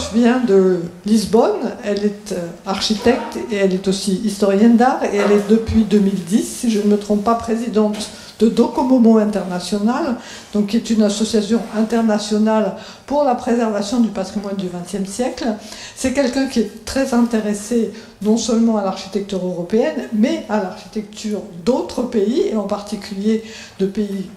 Roche vient de Lisbonne, elle est architecte et elle est aussi historienne d'art et elle est depuis 2010, si je ne me trompe pas, présidente de Docomomo International, donc qui est une association internationale pour la préservation du patrimoine du XXe siècle. C'est quelqu'un qui est très intéressé non seulement à l'architecture européenne, mais à l'architecture d'autres pays, et en particulier de pays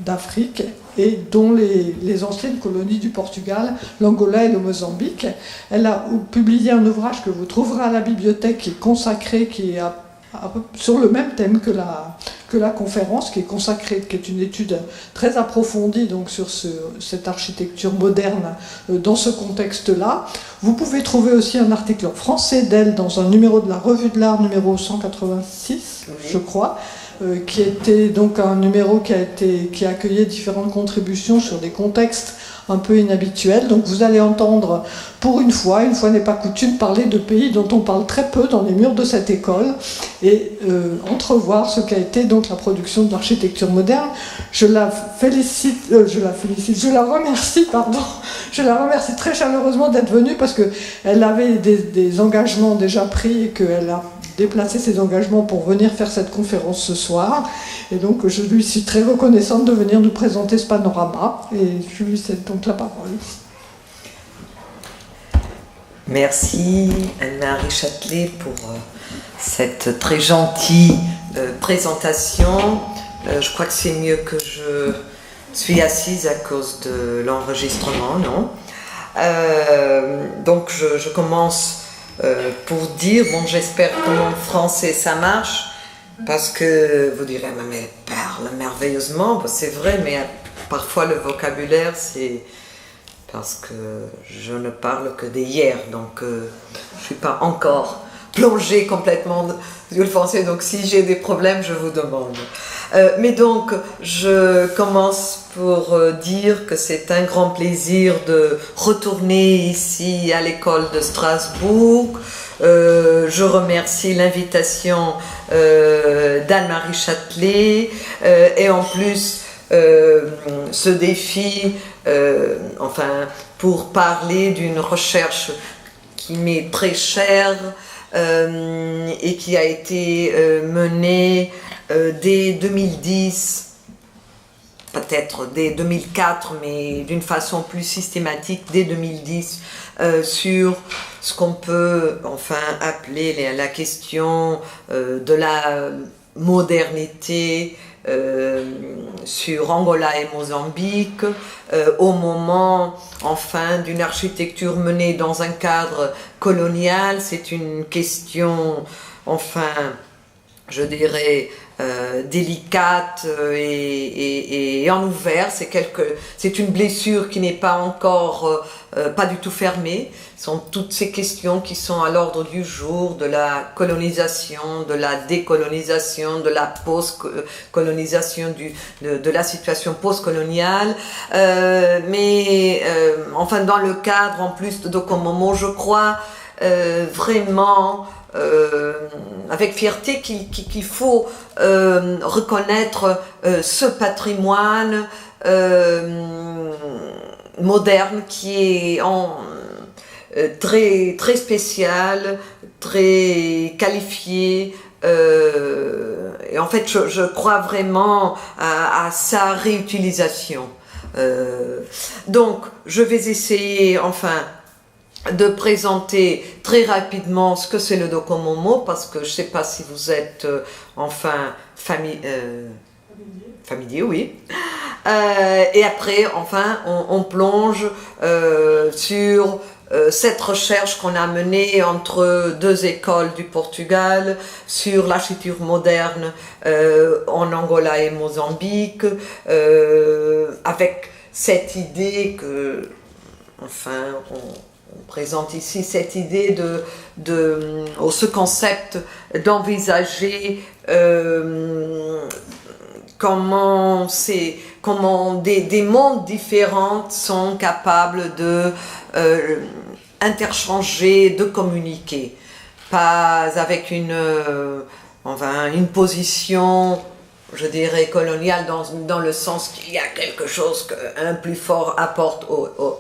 d'Afrique, et dont les anciennes colonies du Portugal, l'Angola et le Mozambique. Elle a publié un ouvrage que vous trouverez à la bibliothèque qui est consacré, qui est sur le même thème que la conférence, qui est consacrée, qui est une étude très approfondie donc, sur cette architecture moderne dans ce contexte-là. Vous pouvez trouver aussi un article en français d'elle dans un numéro de la Revue de l'Art, numéro 186, oui, je crois, qui était donc un numéro qui accueillait différentes contributions sur des contextes un peu inhabituels. Donc vous allez entendre, pour une fois n'est pas coutume, parler de pays dont on parle très peu dans les murs de cette école et entrevoir ce qu'a été donc la production de l'architecture moderne. Je la remercie très chaleureusement d'être venue parce qu'elle avait des engagements déjà pris et qu'elle a déplacer ses engagements pour venir faire cette conférence ce soir. Et donc, je lui suis très reconnaissante de venir nous présenter ce panorama. Et je lui cède donc la parole. Merci Anne-Marie Châtelet pour cette très gentille présentation. Je crois que c'est mieux que je suis assise à cause de l'enregistrement, non ? Donc, je commence pour dire, bon, j'espère que mon français ça marche, parce que vous direz, mais elle parle merveilleusement, bon, c'est vrai, mais parfois le vocabulaire, c'est parce que je ne parle que d'hier, donc je ne suis pas encore plongée complètement dans le français, donc si j'ai des problèmes, je vous demande. Mais donc, je commence pour dire que c'est un grand plaisir de retourner ici à l'école de Strasbourg. Je remercie l'invitation d'Anne-Marie Châtelet et en plus ce défi, pour parler d'une recherche qui m'est très chère et qui a été menée dès 2010, peut-être dès 2004, mais d'une façon plus systématique dès 2010, sur ce qu'on peut appeler la question de la modernité sur Angola et Mozambique, au moment d'une architecture menée dans un cadre colonial. C'est une question je dirais délicate et en ouvert. C'est une blessure qui n'est pas encore pas du tout fermée. Ce sont toutes ces questions qui sont à l'ordre du jour de la colonisation, de la décolonisation, de la post-colonisation, de la situation post-coloniale. Mais dans le cadre en plus de Docomomo, je crois vraiment avec fierté qu'il faut reconnaître ce patrimoine moderne qui est très, très spécial, très qualifié. Et en fait, je crois vraiment à sa réutilisation. Donc, je vais essayer, de présenter très rapidement ce que c'est le Docomomo, parce que je ne sais pas si vous êtes familier, oui. Et après, on plonge sur cette recherche qu'on a menée entre deux écoles du Portugal sur l'architecture moderne en Angola et Mozambique, avec cette idée que, on présente ici cette idée ce concept d'envisager comment des mondes différents sont capables de interchanger, de communiquer, pas avec une position je dirais, colonial dans le sens qu'il y a quelque chose qu'un plus fort apporte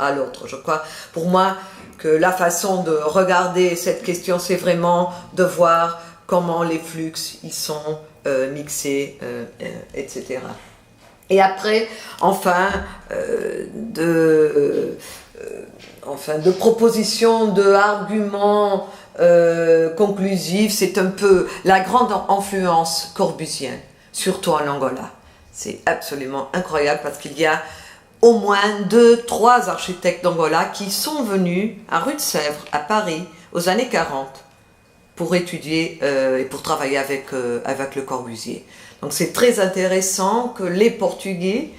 à l'autre. Je crois, pour moi, que la façon de regarder cette question, c'est vraiment de voir comment les flux, ils sont mixés, etc. Et après, enfin, de propositions, d'arguments conclusifs, c'est un peu la grande influence corbusienne, surtout en Angola. C'est absolument incroyable parce qu'il y a au moins 2-3 architectes d'Angola qui sont venus à Rue de Sèvres, à Paris, aux années 40, pour étudier et pour travailler avec Le Corbusier. Donc c'est très intéressant que les Portugais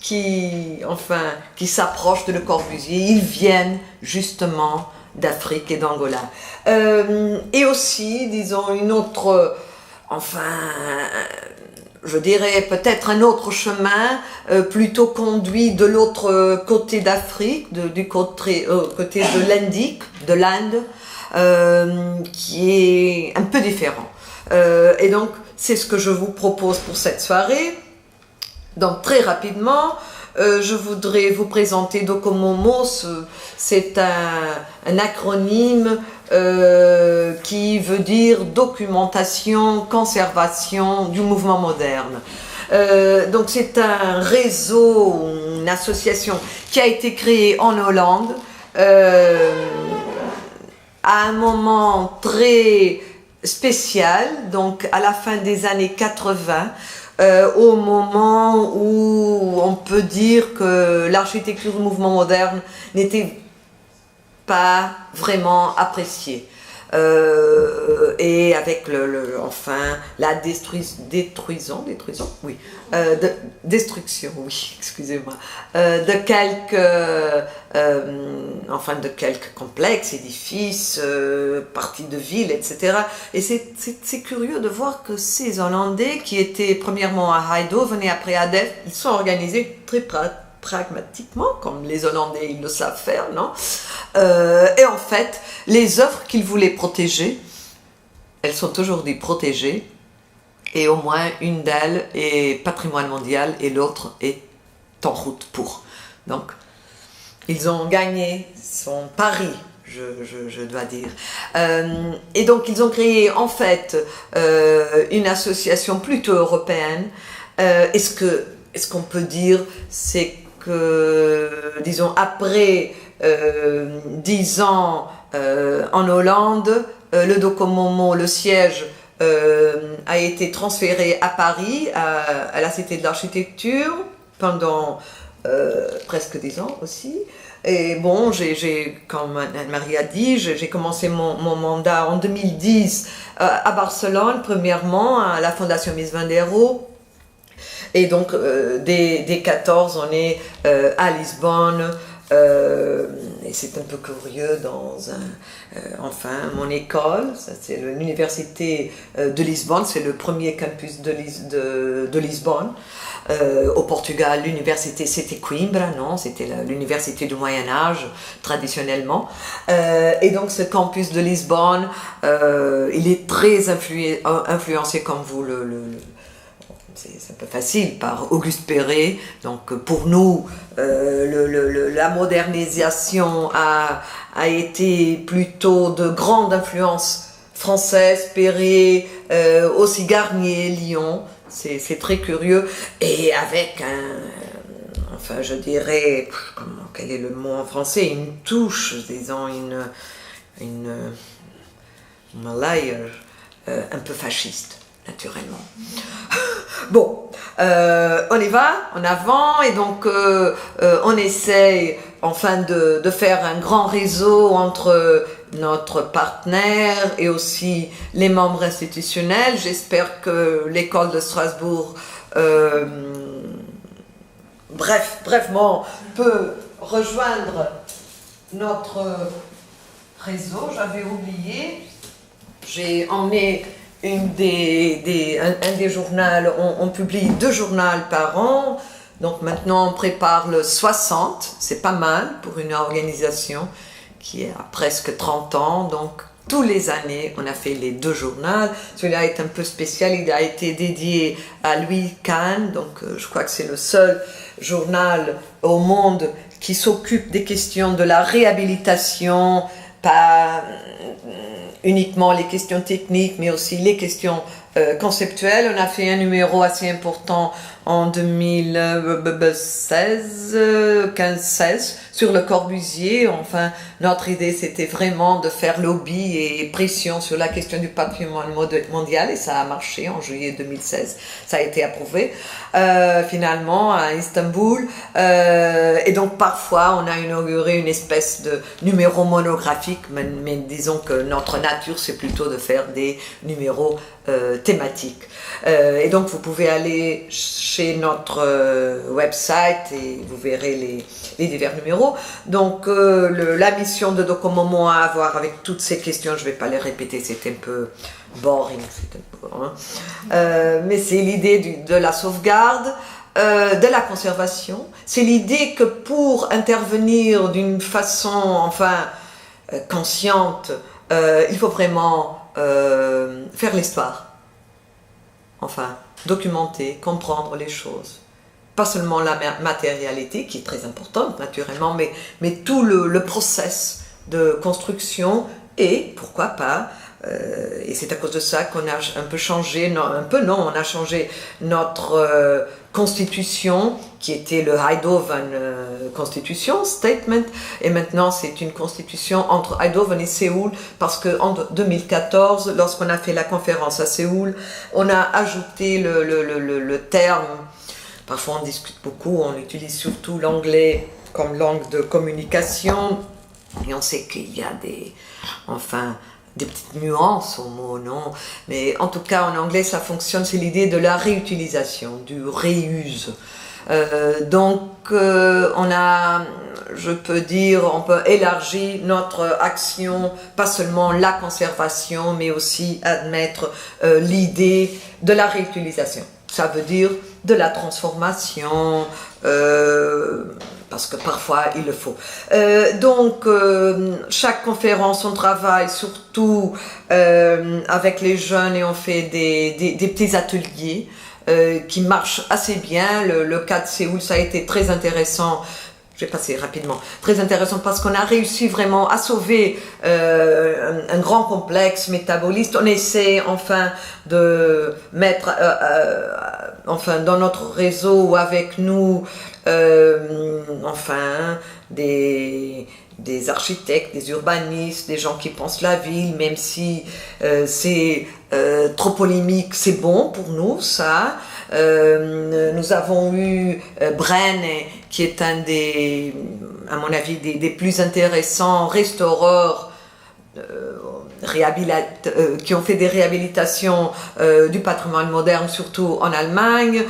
qui s'approchent de Le Corbusier, ils viennent justement d'Afrique et d'Angola. Et aussi, disons, une autre, je dirais peut-être un autre chemin plutôt conduit de l'autre côté d'Afrique, du côté de l'Inde, qui est un peu différent. Et donc, c'est ce que je vous propose pour cette soirée. Donc, très rapidement, je voudrais vous présenter Docomomo. C'est un acronyme qui veut dire documentation, conservation du mouvement moderne. Donc c'est un réseau, une association qui a été créée en Hollande à un moment très spécial, donc à la fin des années 80, au moment où on peut dire que l'architecture du mouvement moderne n'était pas vraiment appréciée. Et avec la destruction, excusez-moi, de quelques complexes, édifices, parties de villes, etc. Et c'est curieux de voir que ces Hollandais qui étaient premièrement à Heido, venaient après à Delft, ils sont organisés très pragmatiquement, comme les Hollandais ils le savent faire, non? Et en fait, les œuvres qu'ils voulaient protéger, elles sont aujourd'hui protégées, et au moins une d'elles est patrimoine mondial et l'autre est en route pour. Donc, ils ont gagné son pari, je dois dire. Et donc, ils ont créé en fait une association plutôt européenne. Est-ce qu'on peut dire, c'est que, disons, après 10 ans en Hollande, le Docomomo, le siège, a été transféré à Paris, à la Cité de l'Architecture, pendant presque 10 ans aussi. Et bon, comme Anne-Marie a dit, j'ai commencé mon mandat en 2010 à Barcelone, premièrement, à la Fondation Mies van der Rohe. Et donc, dès 14, on est à Lisbonne. Et c'est un peu curieux dans mon école, ça c'est l'université de Lisbonne, c'est le premier campus de Lisbonne. Au Portugal, l'université c'était Coimbra, non, c'était l'université du Moyen-Âge traditionnellement. Et donc ce campus de Lisbonne, il est très influencé comme vous c'est un peu facile, par Auguste Perret. Donc pour nous, la modernisation a été plutôt de grande influence française, Perret, aussi Garnier, Lyon. C'est très curieux. Et avec je dirais, quel est le mot en français, une touche, disons, une layer un peu fasciste, naturellement. Bon, on y va, en avant, et donc on essaye de faire un grand réseau entre notre partenaire et aussi les membres institutionnels. J'espère que l'école de Strasbourg, brefement, peut rejoindre notre réseau. J'avais oublié, j'ai emmené un des journaux, on publie 2 journaux par an, donc maintenant on prépare le 60, c'est pas mal pour une organisation qui a presque 30 ans, donc tous les années, on a fait les 2 journaux. Celui-là est un peu spécial, il a été dédié à Louis Kahn, donc je crois que c'est le seul journal au monde qui s'occupe des questions de la réhabilitation, pas uniquement les questions techniques, mais aussi les questions conceptuelles. On a fait un numéro assez important en 2016, 15-16, sur le Corbusier. Enfin, notre idée, c'était vraiment de faire lobby et pression sur la question du patrimoine mondial, et ça a marché en juillet 2016. Ça a été approuvé, finalement, à Istanbul. Et donc, parfois, on a inauguré une espèce de numéro monographique, mais disons que notre nature, c'est plutôt de faire des numéros thématiques. Et donc, vous pouvez aller chez notre website et vous verrez les divers numéros. Donc, la mission de Docomomo a à voir avec toutes ces questions. Je ne vais pas les répéter, c'est un peu boring, mais c'est l'idée de la sauvegarde, de la conservation. C'est l'idée que pour intervenir d'une façon, enfin, consciente, il faut vraiment faire l'histoire. Enfin, documenter, comprendre les choses. Pas seulement la matérialité, qui est très importante naturellement, mais tout le process de construction et, pourquoi pas, et c'est à cause de ça qu'on a un peu changé, on a changé notre constitution, qui était le Eindhoven Constitution Statement, et maintenant c'est une constitution entre Eindhoven et Séoul, parce qu'en 2014, lorsqu'on a fait la conférence à Séoul, on a ajouté le terme, parfois on discute beaucoup, on utilise surtout l'anglais comme langue de communication, et on sait qu'il y a des petites nuances au mot, non? Mais en tout cas, en anglais, ça fonctionne, c'est l'idée de la réutilisation, du reuse. Donc, je peux dire, on peut élargir notre action, pas seulement la conservation, mais aussi admettre l'idée de la réutilisation. Ça veut dire de la transformation, parce que parfois il le faut. Donc, chaque conférence, on travaille surtout avec les jeunes et on fait des petits ateliers qui marchent assez bien. Le cas de Séoul, ça a été très intéressant. Je vais passer rapidement. Très intéressant parce qu'on a réussi vraiment à sauver un grand complexe métaboliste. On essaie enfin de mettre dans notre réseau ou avec nous des architectes, des urbanistes, des gens qui pensent la ville, même si c'est trop polémique, c'est bon pour nous, ça. Nous avons eu Bren, qui est un des, à mon avis, des plus intéressants restaureurs qui ont fait des réhabilitations du patrimoine moderne, surtout en Allemagne.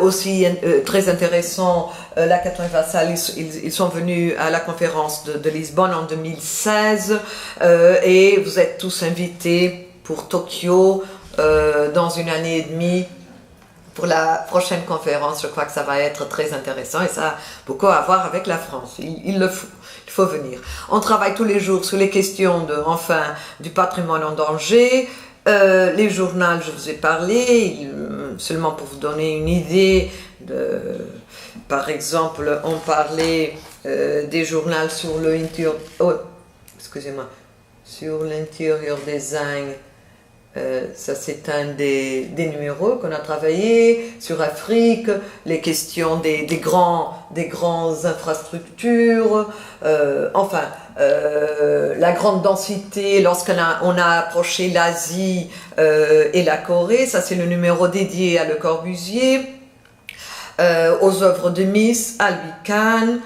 Aussi très intéressant, la Catherine Vassal, ils sont venus à la conférence de Lisbonne en 2016 et vous êtes tous invités pour Tokyo dans une année et demie. Pour la prochaine conférence, je crois que ça va être très intéressant et ça a beaucoup à voir avec la France. Il faut venir. On travaille tous les jours sur les questions du patrimoine en danger. Les journaux, je vous ai parlé, seulement pour vous donner une idée. Par exemple, on parlait des journaux sur sur l'intérieur design. Ça c'est un des numéros qu'on a travaillé sur Afrique, les questions des grandes infrastructures, la grande densité lorsqu'on a approché l'Asie et la Corée. Ça c'est le numéro dédié à Le Corbusier, aux œuvres de Mies, à Louis Kahn.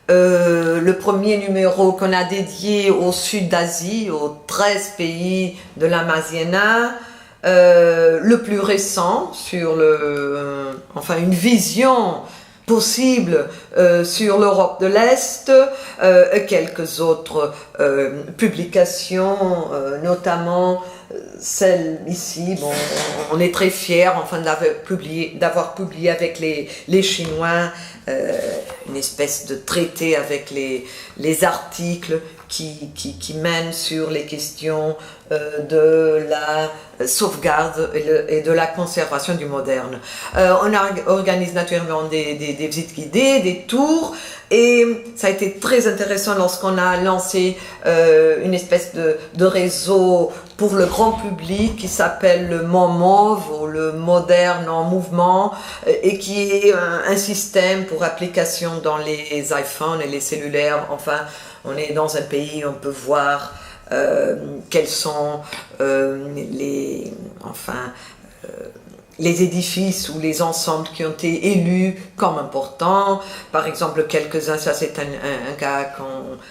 Le premier numéro qu'on a dédié au sud d'Asie, aux 13 pays de l'Amazona, le plus récent sur une vision possible sur l'Europe de l'Est, quelques autres publications, notamment celle ici. Bon, on est très fiers d'avoir publié avec les Chinois une espèce de traité avec les articles qui mènent sur les questions de la sauvegarde et de la conservation du moderne. On organise naturellement des visites guidées, des tours, et ça a été très intéressant lorsqu'on a lancé une espèce de réseau pour le grand public qui s'appelle le MOMOV, ou le Moderne en Mouvement, et qui est un système pour application dans les iPhones et les cellulaires. Enfin, on est dans un pays où on peut voir quels sont les édifices ou les ensembles qui ont été élus comme importants. Par exemple, quelques-uns, ça c'est un cas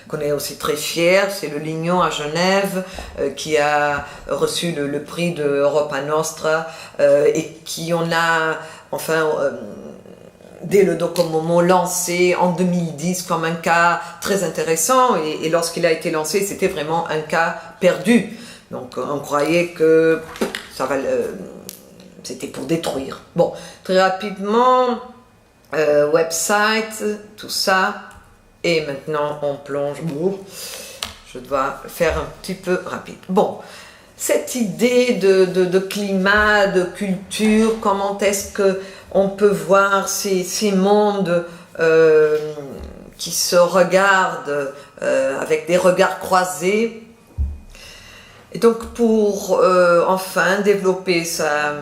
qu'on est aussi très fier, c'est le Lignon à Genève, qui a reçu le prix de Europa Nostra, et qui on a, dès le Docomomo, lancé en 2010 comme un cas très intéressant, et lorsqu'il a été lancé, c'était vraiment un cas perdu. Donc on croyait que ça va... c'était pour détruire. Bon, très rapidement, website, tout ça, et maintenant on plonge. Je dois faire un petit peu rapide. Bon, cette idée de climat, de culture, comment est-ce qu'on peut voir ces mondes qui se regardent avec des regards croisés. Et donc pour enfin développer ça,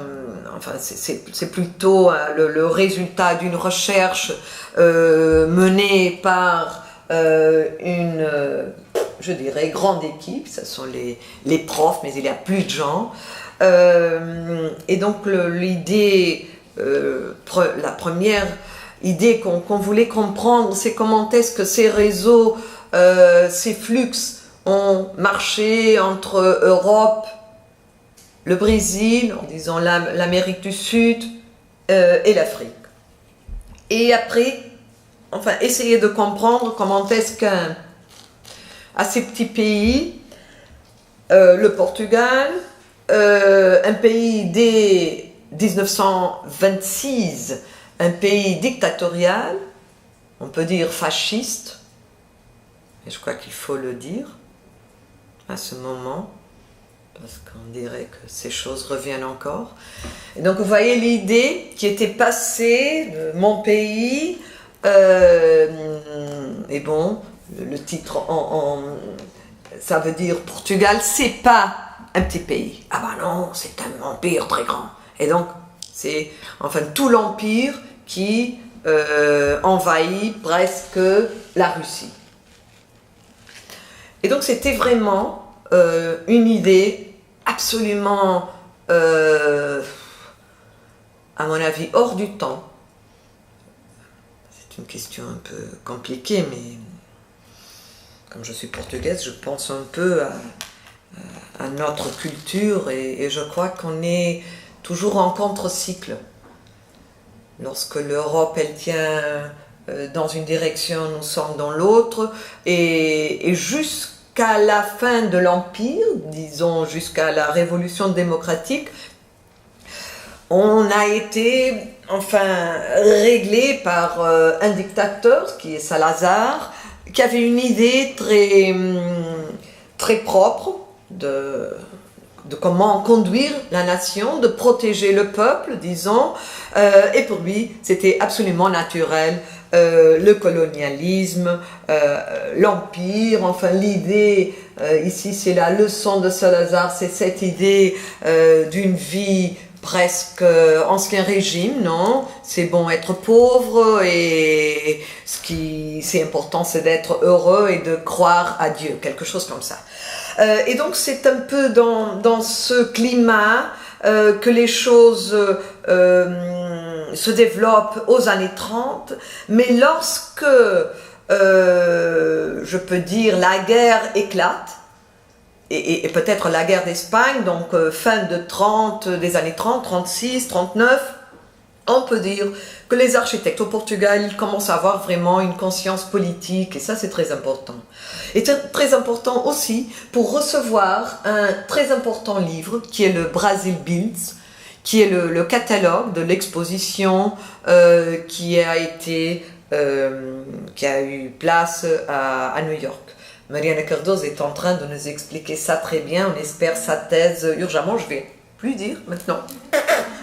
c'est plutôt le résultat d'une recherche menée par une, je dirais, grande équipe. Ce sont les profs, mais il y a plus de gens. Et donc l'idée, la première idée qu'on voulait comprendre, c'est comment est-ce que ces réseaux, ces flux ont marché entre Europe, le Brésil, en disant l'Amérique du Sud et l'Afrique. Et après, essayer de comprendre comment est-ce qu'à ces petits pays, le Portugal, un pays dès 1926, un pays dictatorial, on peut dire fasciste, et je crois qu'il faut le dire à ce moment, parce qu'on dirait que ces choses reviennent encore. Et donc vous voyez l'idée qui était passée de mon pays, et bon, le titre ça veut dire Portugal, c'est pas un petit pays. Ah ben non, c'est un empire très grand. Et donc c'est tout l'empire qui envahit presque la Russie. Et donc c'était vraiment une idée absolument, à mon avis, hors du temps. C'est une question un peu compliquée, mais comme je suis portugaise, je pense un peu à notre culture, et je crois qu'on est toujours en contre-cycle. Lorsque l'Europe, elle tient dans une direction, nous sommes dans l'autre, et jusqu'à la fin de l'Empire, disons jusqu'à la Révolution démocratique, on a été réglé par un dictateur, qui est Salazar, qui avait une idée très propre de comment conduire la nation, de protéger le peuple, disons, et pour lui, c'était absolument naturel, le colonialisme, l'empire, l'idée, ici c'est la leçon de Salazar, c'est cette idée d'une vie presque ancien régime, non? C'est bon être pauvre, et ce qui c'est important, c'est d'être heureux et de croire à Dieu, quelque chose comme ça. Et donc c'est un peu dans ce climat que les choses se développent aux années 30, mais lorsque, je peux dire, la guerre éclate, et peut-être la guerre d'Espagne, donc fin des années 30, 36, 39, on peut dire que les architectes au Portugal, ils commencent à avoir vraiment une conscience politique, et ça c'est très important. Et c'est très important aussi pour recevoir un très important livre qui est le Brasil Builds, qui est le catalogue de l'exposition qui a été qui a eu place à New York. Mariana Cardoso est en train de nous expliquer ça très bien. On espère sa thèse urgemment. Je vais plus dire maintenant.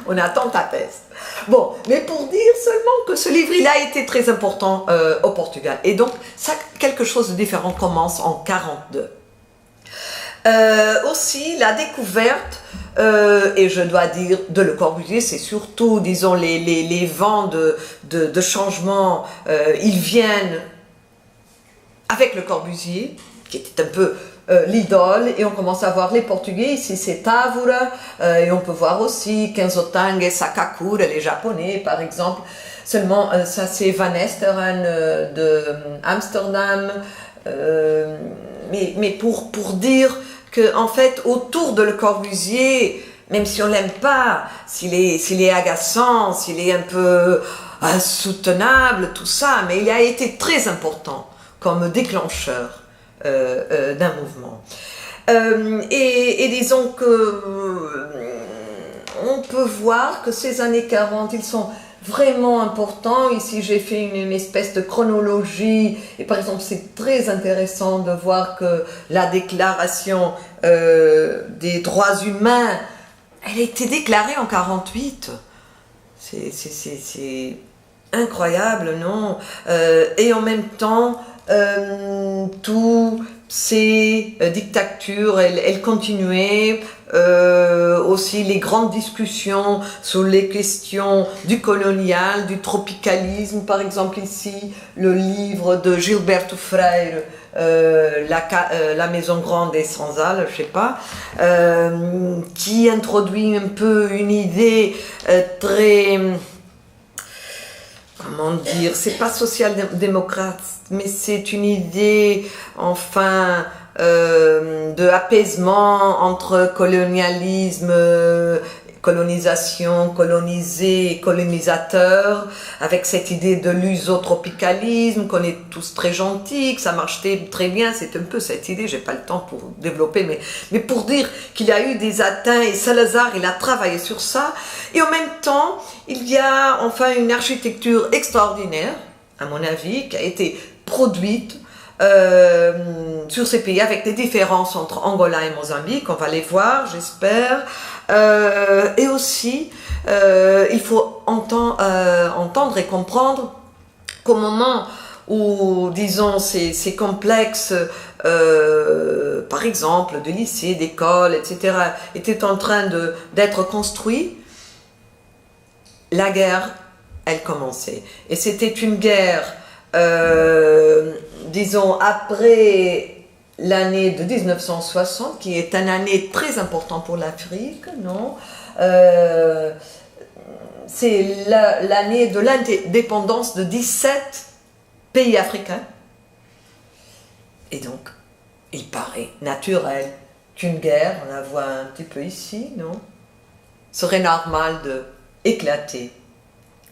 On attend ta thèse. Bon, mais pour dire seulement que ce livre, il a été très important au Portugal. Et donc, ça, quelque chose de différent commence en 1942. Aussi, la découverte, et je dois dire, de Le Corbusier, c'est surtout, disons, les vents de changement, ils viennent avec Le Corbusier, qui était un peu l'idole, et on commence à voir les Portugais, ici c'est Távora, et on peut voir aussi Kenzo Tange et Sakakura, les Japonais par exemple. Seulement, ça c'est Van Esteren de Amsterdam, mais pour dire que en fait, autour de Le Corbusier, même si on l'aime pas, s'il est agaçant, s'il est un peu insoutenable, tout ça, mais il a été très important comme déclencheur d'un mouvement. Et disons que on peut voir que ces années 40, ils sont vraiment importants. Ici, j'ai fait une espèce de chronologie. Et par exemple, c'est très intéressant de voir que la déclaration des droits humains, elle a été déclarée en 1948. C'est incroyable, non? Et en même temps, toutes ces dictatures, elles continuaient. Aussi les grandes discussions sur les questions du colonial, du tropicalisme, par exemple ici le livre de Gilberto Freire, la Maison Grande et Senzala, je sais pas, qui introduit un peu une idée très, comment dire, c'est pas social-démocrate, mais c'est une idée, enfin, de apaisement entre colonialisme, colonisation, colonisé et colonisateur, avec cette idée de lusotropicalisme, qu'on est tous très gentils, que ça marche très bien, c'est un peu cette idée, j'ai pas le temps pour développer, mais pour dire qu'il y a eu des atteints, et Salazar, il a travaillé sur ça, et en même temps, il y a enfin une architecture extraordinaire, à mon avis, qui a été produite sur ces pays avec des différences entre Angola et Mozambique, on va les voir, j'espère. Et aussi, il faut entendre et comprendre qu'au moment où, disons, ces complexes, par exemple, de lycées, d'écoles, etc., étaient en train d'être construits, la guerre, elle commençait. Et c'était une guerre, disons, après l'année de 1960, qui est une année très importante pour l'Afrique, non? C'est l'année de l'indépendance de 17 pays africains. Et donc, il paraît naturel qu'une guerre, on la voit un petit peu ici, non? Serait normal d'éclater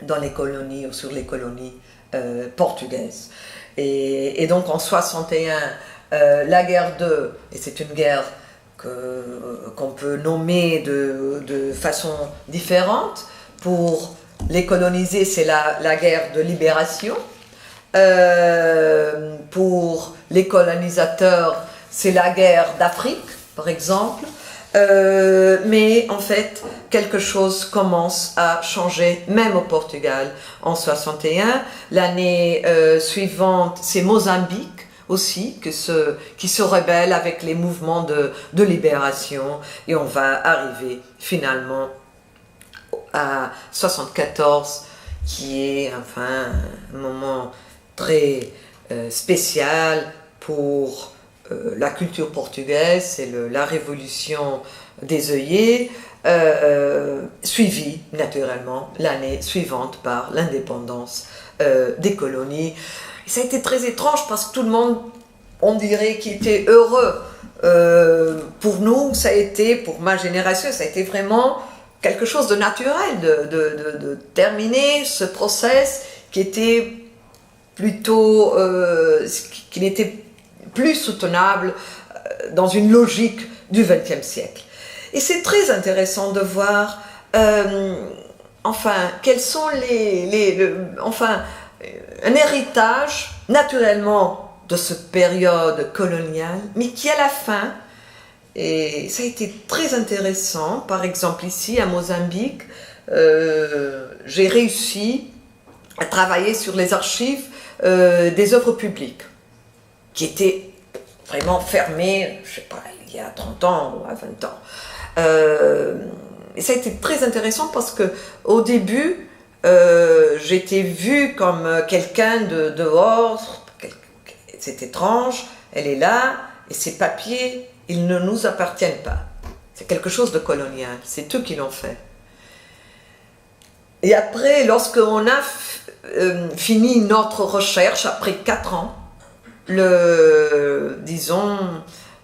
dans les colonies ou sur les colonies portugaises. Et donc en 61, la guerre et c'est une guerre qu'on peut nommer de façon différente. Pour les colonisés, c'est la guerre de libération. Pour les colonisateurs, c'est la guerre d'Afrique, par exemple. Mais en fait, quelque chose commence à changer, même au Portugal, en 61. L'année suivante, c'est Mozambique aussi qui se rebelle avec les mouvements de libération. Et on va arriver finalement à 74, qui est enfin un moment très spécial pour la culture portugaise. C'est la révolution des œillets, suivie naturellement l'année suivante par l'indépendance des colonies. Et ça a été très étrange parce que tout le monde, on dirait qu'il était heureux. Pour nous, ça a été, pour ma génération, ça a été vraiment quelque chose de naturel de terminer ce process qui était plutôt, qui n'était plus soutenable dans une logique du XXe siècle. Et c'est très intéressant de voir, enfin, quels sont enfin, un héritage naturellement de cette période coloniale, mais qui à la fin, et ça a été très intéressant, par exemple ici à Mozambique, j'ai réussi à travailler sur les archives des œuvres publiques, qui étaient vraiment fermées, je ne sais pas, il y a 30 ans ou à 20 ans. Et ça a été très intéressant parce qu'au début, j'étais vue comme quelqu'un de dehors, c'est étrange, elle est là, et ces papiers, ils ne nous appartiennent pas. C'est quelque chose de colonial, c'est eux qui l'ont fait. Et après, lorsqu'on a fini notre recherche, après 4 ans, disons,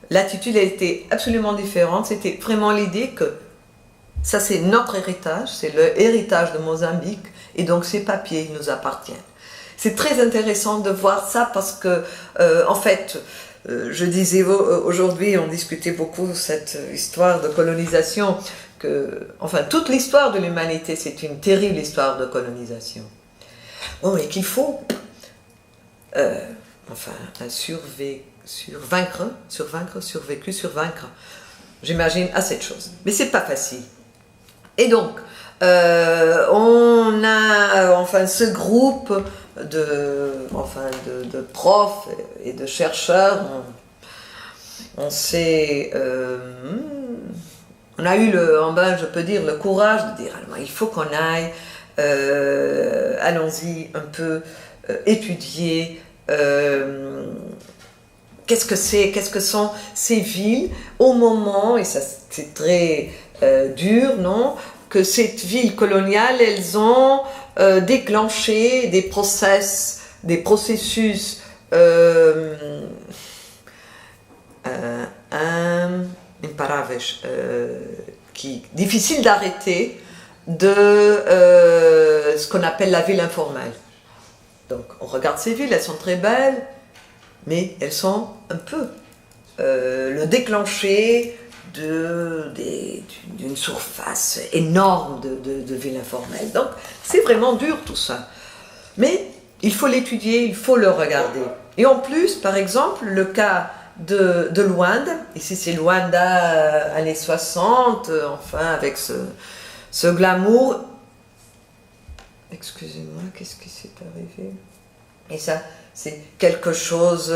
l'attitude a été absolument différente. C'était vraiment l'idée que ça c'est notre héritage, c'est le héritage de Mozambique, et donc ces papiers ils nous appartiennent. C'est très intéressant de voir ça parce que, en fait, je disais aujourd'hui, on discutait beaucoup de cette histoire de colonisation, enfin toute l'histoire de l'humanité c'est une terrible histoire de colonisation. Bon, et qu'il faut, enfin, survaincre, j'imagine, à cette chose. Mais c'est pas facile. Et donc, on a, enfin, ce groupe de profs et de chercheurs, on a eu je peux dire, le courage de dire, il faut qu'on aille, allons-y un peu étudier qu'est-ce que sont ces villes au moment, et ça c'est très dur, non, que cette ville coloniale, elles ont déclenché des processus imparáveis, difficiles d'arrêter, de ce qu'on appelle la ville informelle. Donc on regarde ces villes, elles sont très belles, mais elles sont un peu le déclenché d'une surface énorme de villes informelles. Donc c'est vraiment dur tout ça. Mais il faut l'étudier, il faut le regarder. Et en plus, par exemple, le cas de Luanda, ici c'est Luanda années 60, enfin avec ce glamour. Excusez-moi, qu'est-ce qui s'est arrivé? Et ça, c'est quelque chose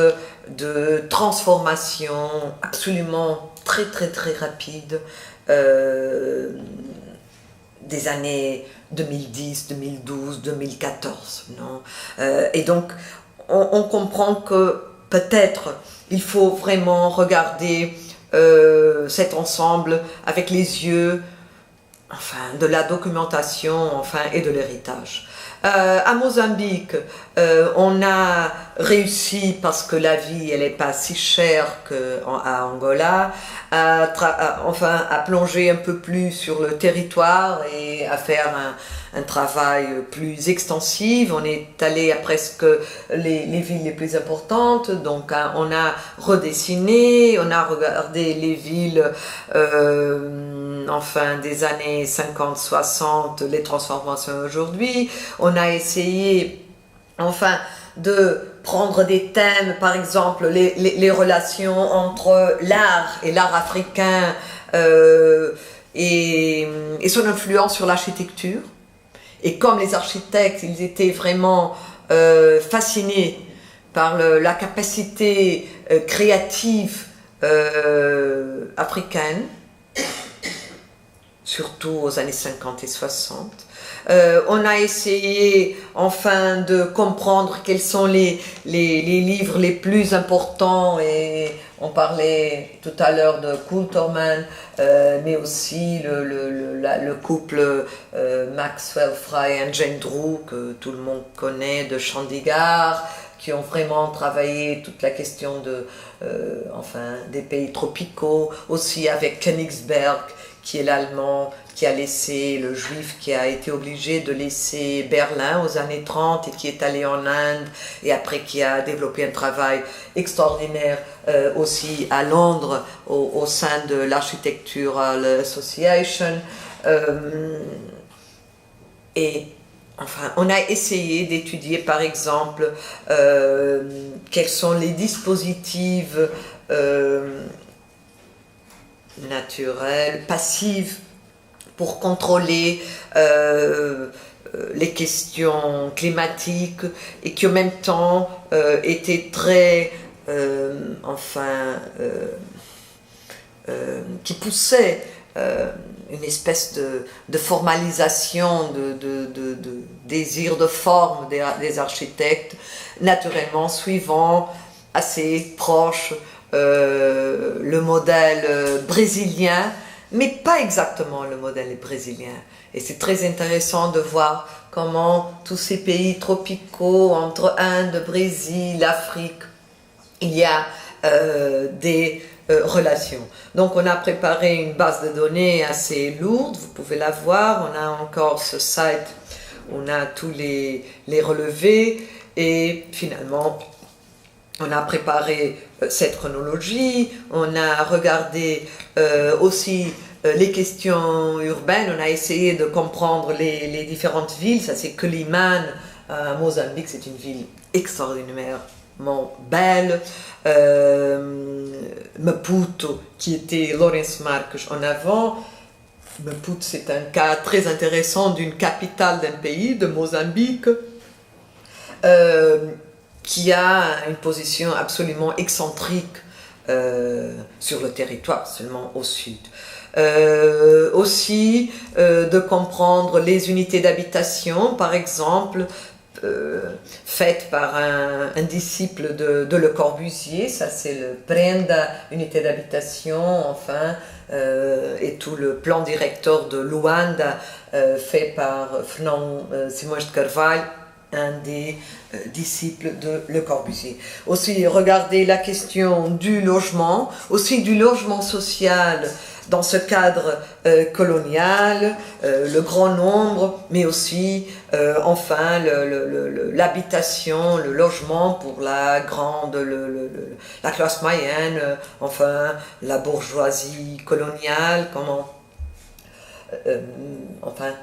de transformation absolument très très très rapide des années 2010, 2012, 2014. Non, et donc, on comprend que peut-être il faut vraiment regarder cet ensemble avec les yeux, enfin, de la documentation, enfin, et de l'héritage. À Mozambique, on a réussi, parce que la vie elle n'est pas si chère qu'à Angola, à plonger un peu plus sur le territoire et à faire un travail plus extensif. On est allé à presque les villes les plus importantes, donc on a redessiné, on a regardé les villes enfin des années 50-60, les transformations aujourd'hui. On a essayé enfin de prendre des thèmes, par exemple les relations entre l'art et l'art africain et son influence sur l'architecture. Et comme les architectes, ils étaient vraiment fascinés par la capacité créative africaine, surtout aux années 50 et 60. On a essayé enfin de comprendre quels sont les livres les plus importants, et on parlait tout à l'heure de Coulterman, mais aussi le couple Maxwell Fry et Jane Drew, que tout le monde connaît, de Chandigarh, qui ont vraiment travaillé toute la question enfin, des pays tropicaux, aussi avec Königsberg, qui est l'Allemand, qui a laissé, le Juif qui a été obligé de laisser Berlin aux années 30 et qui est allé en Inde, et après qui a développé un travail extraordinaire aussi à Londres au sein de l'Architectural Association. Et enfin, on a essayé d'étudier par exemple quels sont les dispositifs naturels, passifs pour contrôler les questions climatiques et qui en même temps étaient très, qui poussaient une espèce de formalisation de désir de forme des architectes, naturellement suivant assez proche le modèle brésilien, mais pas exactement le modèle brésilien. Et c'est très intéressant de voir comment tous ces pays tropicaux, entre Inde, Brésil, Afrique, il y a des relations. Donc on a préparé une base de données assez lourde, vous pouvez la voir, on a encore ce site, on a tous les relevés et finalement on a préparé cette chronologie, on a regardé aussi les questions urbaines, on a essayé de comprendre les différentes villes, ça c'est Quelimane, Mozambique, c'est une ville extraordinairement belle, Maputo qui était Lawrence Marques en avant. Maputo c'est un cas très intéressant d'une capitale d'un pays, de Mozambique, qui a une position absolument excentrique sur le territoire, seulement au sud. Aussi de comprendre les unités d'habitation, par exemple, faites par un disciple de Le Corbusier, ça c'est le Prenda, unité d'habitation, enfin, et tout le plan directeur de Luanda, fait par Fernão Simões de Carvalho, un des disciples de Le Corbusier. Aussi, regardez la question du logement, aussi du logement social dans ce cadre colonial, le grand nombre, mais aussi, enfin, l'habitation, le logement pour la grande, la classe moyenne, enfin, la bourgeoisie coloniale, comment, enfin,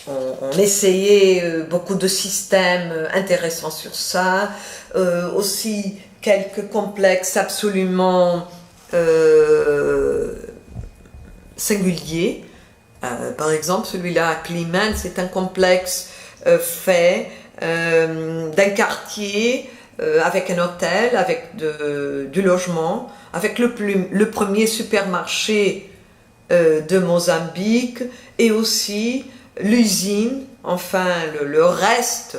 on essayait beaucoup de systèmes intéressants sur ça, aussi quelques complexes absolument singuliers. Par exemple, celui-là à Quelimane, c'est un complexe fait d'un quartier avec un hôtel, avec du logement, avec le premier supermarché de Mozambique et aussi l'usine, enfin le reste,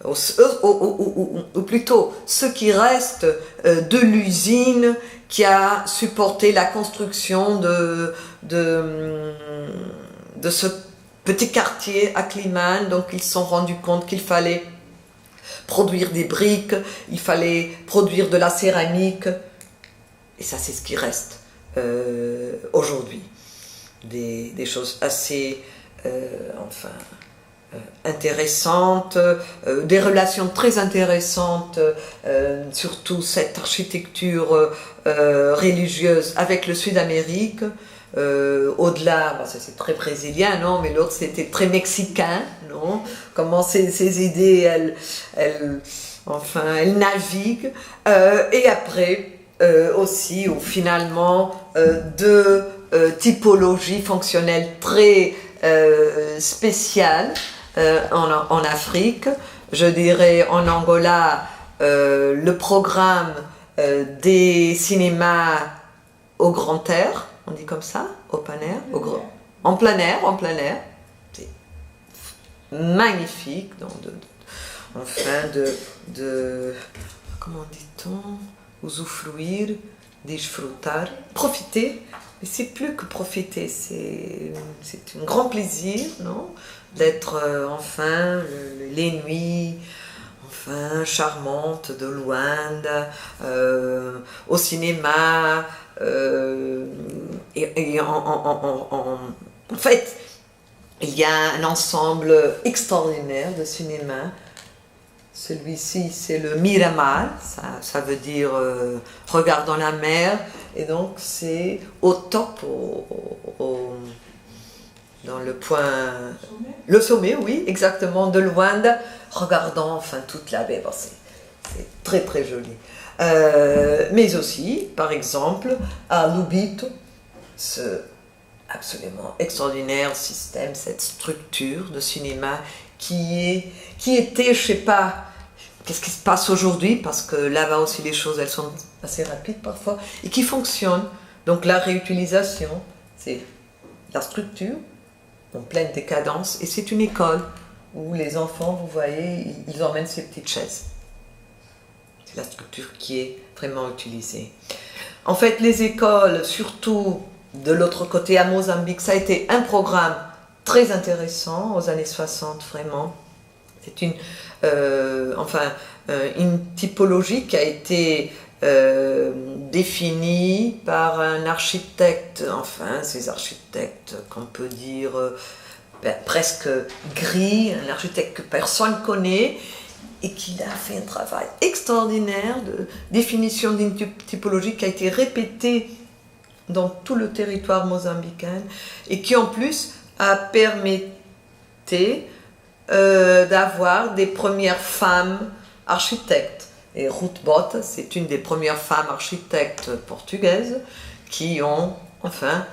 ou plutôt ce qui reste de l'usine qui a supporté la construction de ce petit quartier à Quelimane. Donc ils se sont rendus compte qu'il fallait produire des briques, il fallait produire de la céramique, et ça c'est ce qui reste aujourd'hui. Des choses assez intéressantes, des relations très intéressantes, surtout cette architecture religieuse avec le Sud-Amérique. Au-delà, ça c'est très brésilien, non, mais l'autre c'était très mexicain, non, comment ces idées, elles naviguent, et après aussi, ou finalement, deux typologies fonctionnelles très spéciales en Afrique. Je dirais en Angola, le programme des cinémas au grand air, on dit comme ça, open air, en plein air, c'est magnifique, donc comment dit-on, usufruir, disfrutar, profiter, mais c'est plus que profiter, c'est un grand plaisir, non, d'être enfin les nuits, enfin charmantes de Luanda, au cinéma. Et en fait, il y a un ensemble extraordinaire de cinéma. Celui-ci, c'est le Miramar, ça veut dire regardant la mer, et donc c'est au top, dans le point, le sommet, oui, exactement, de Luanda, regardant enfin toute la baie. Bon, c'est très très joli. Mais aussi, par exemple, à Lubito, ce absolument extraordinaire système, cette structure de cinéma qui était, je sais pas, qu'est-ce qui se passe aujourd'hui, parce que là-bas aussi les choses, elles sont assez rapides parfois, et qui fonctionne. Donc la réutilisation, c'est la structure en pleine décadence, et c'est une école où les enfants, vous voyez, ils emmènent ces petites chaises. C'est la structure qui est vraiment utilisée. En fait, les écoles, surtout de l'autre côté à Mozambique, ça a été un programme très intéressant aux années 60, vraiment. C'est une typologie qui a été définie par un architecte, enfin ces architectes qu'on peut dire presque gris, un architecte que personne ne connaît, et qui a fait un travail extraordinaire de définition d'une typologie qui a été répétée dans tout le territoire mozambicain et qui en plus a permis d'avoir des premières femmes architectes. Et Ruth Bott, c'est une des premières femmes architectes portugaises qui ont enfin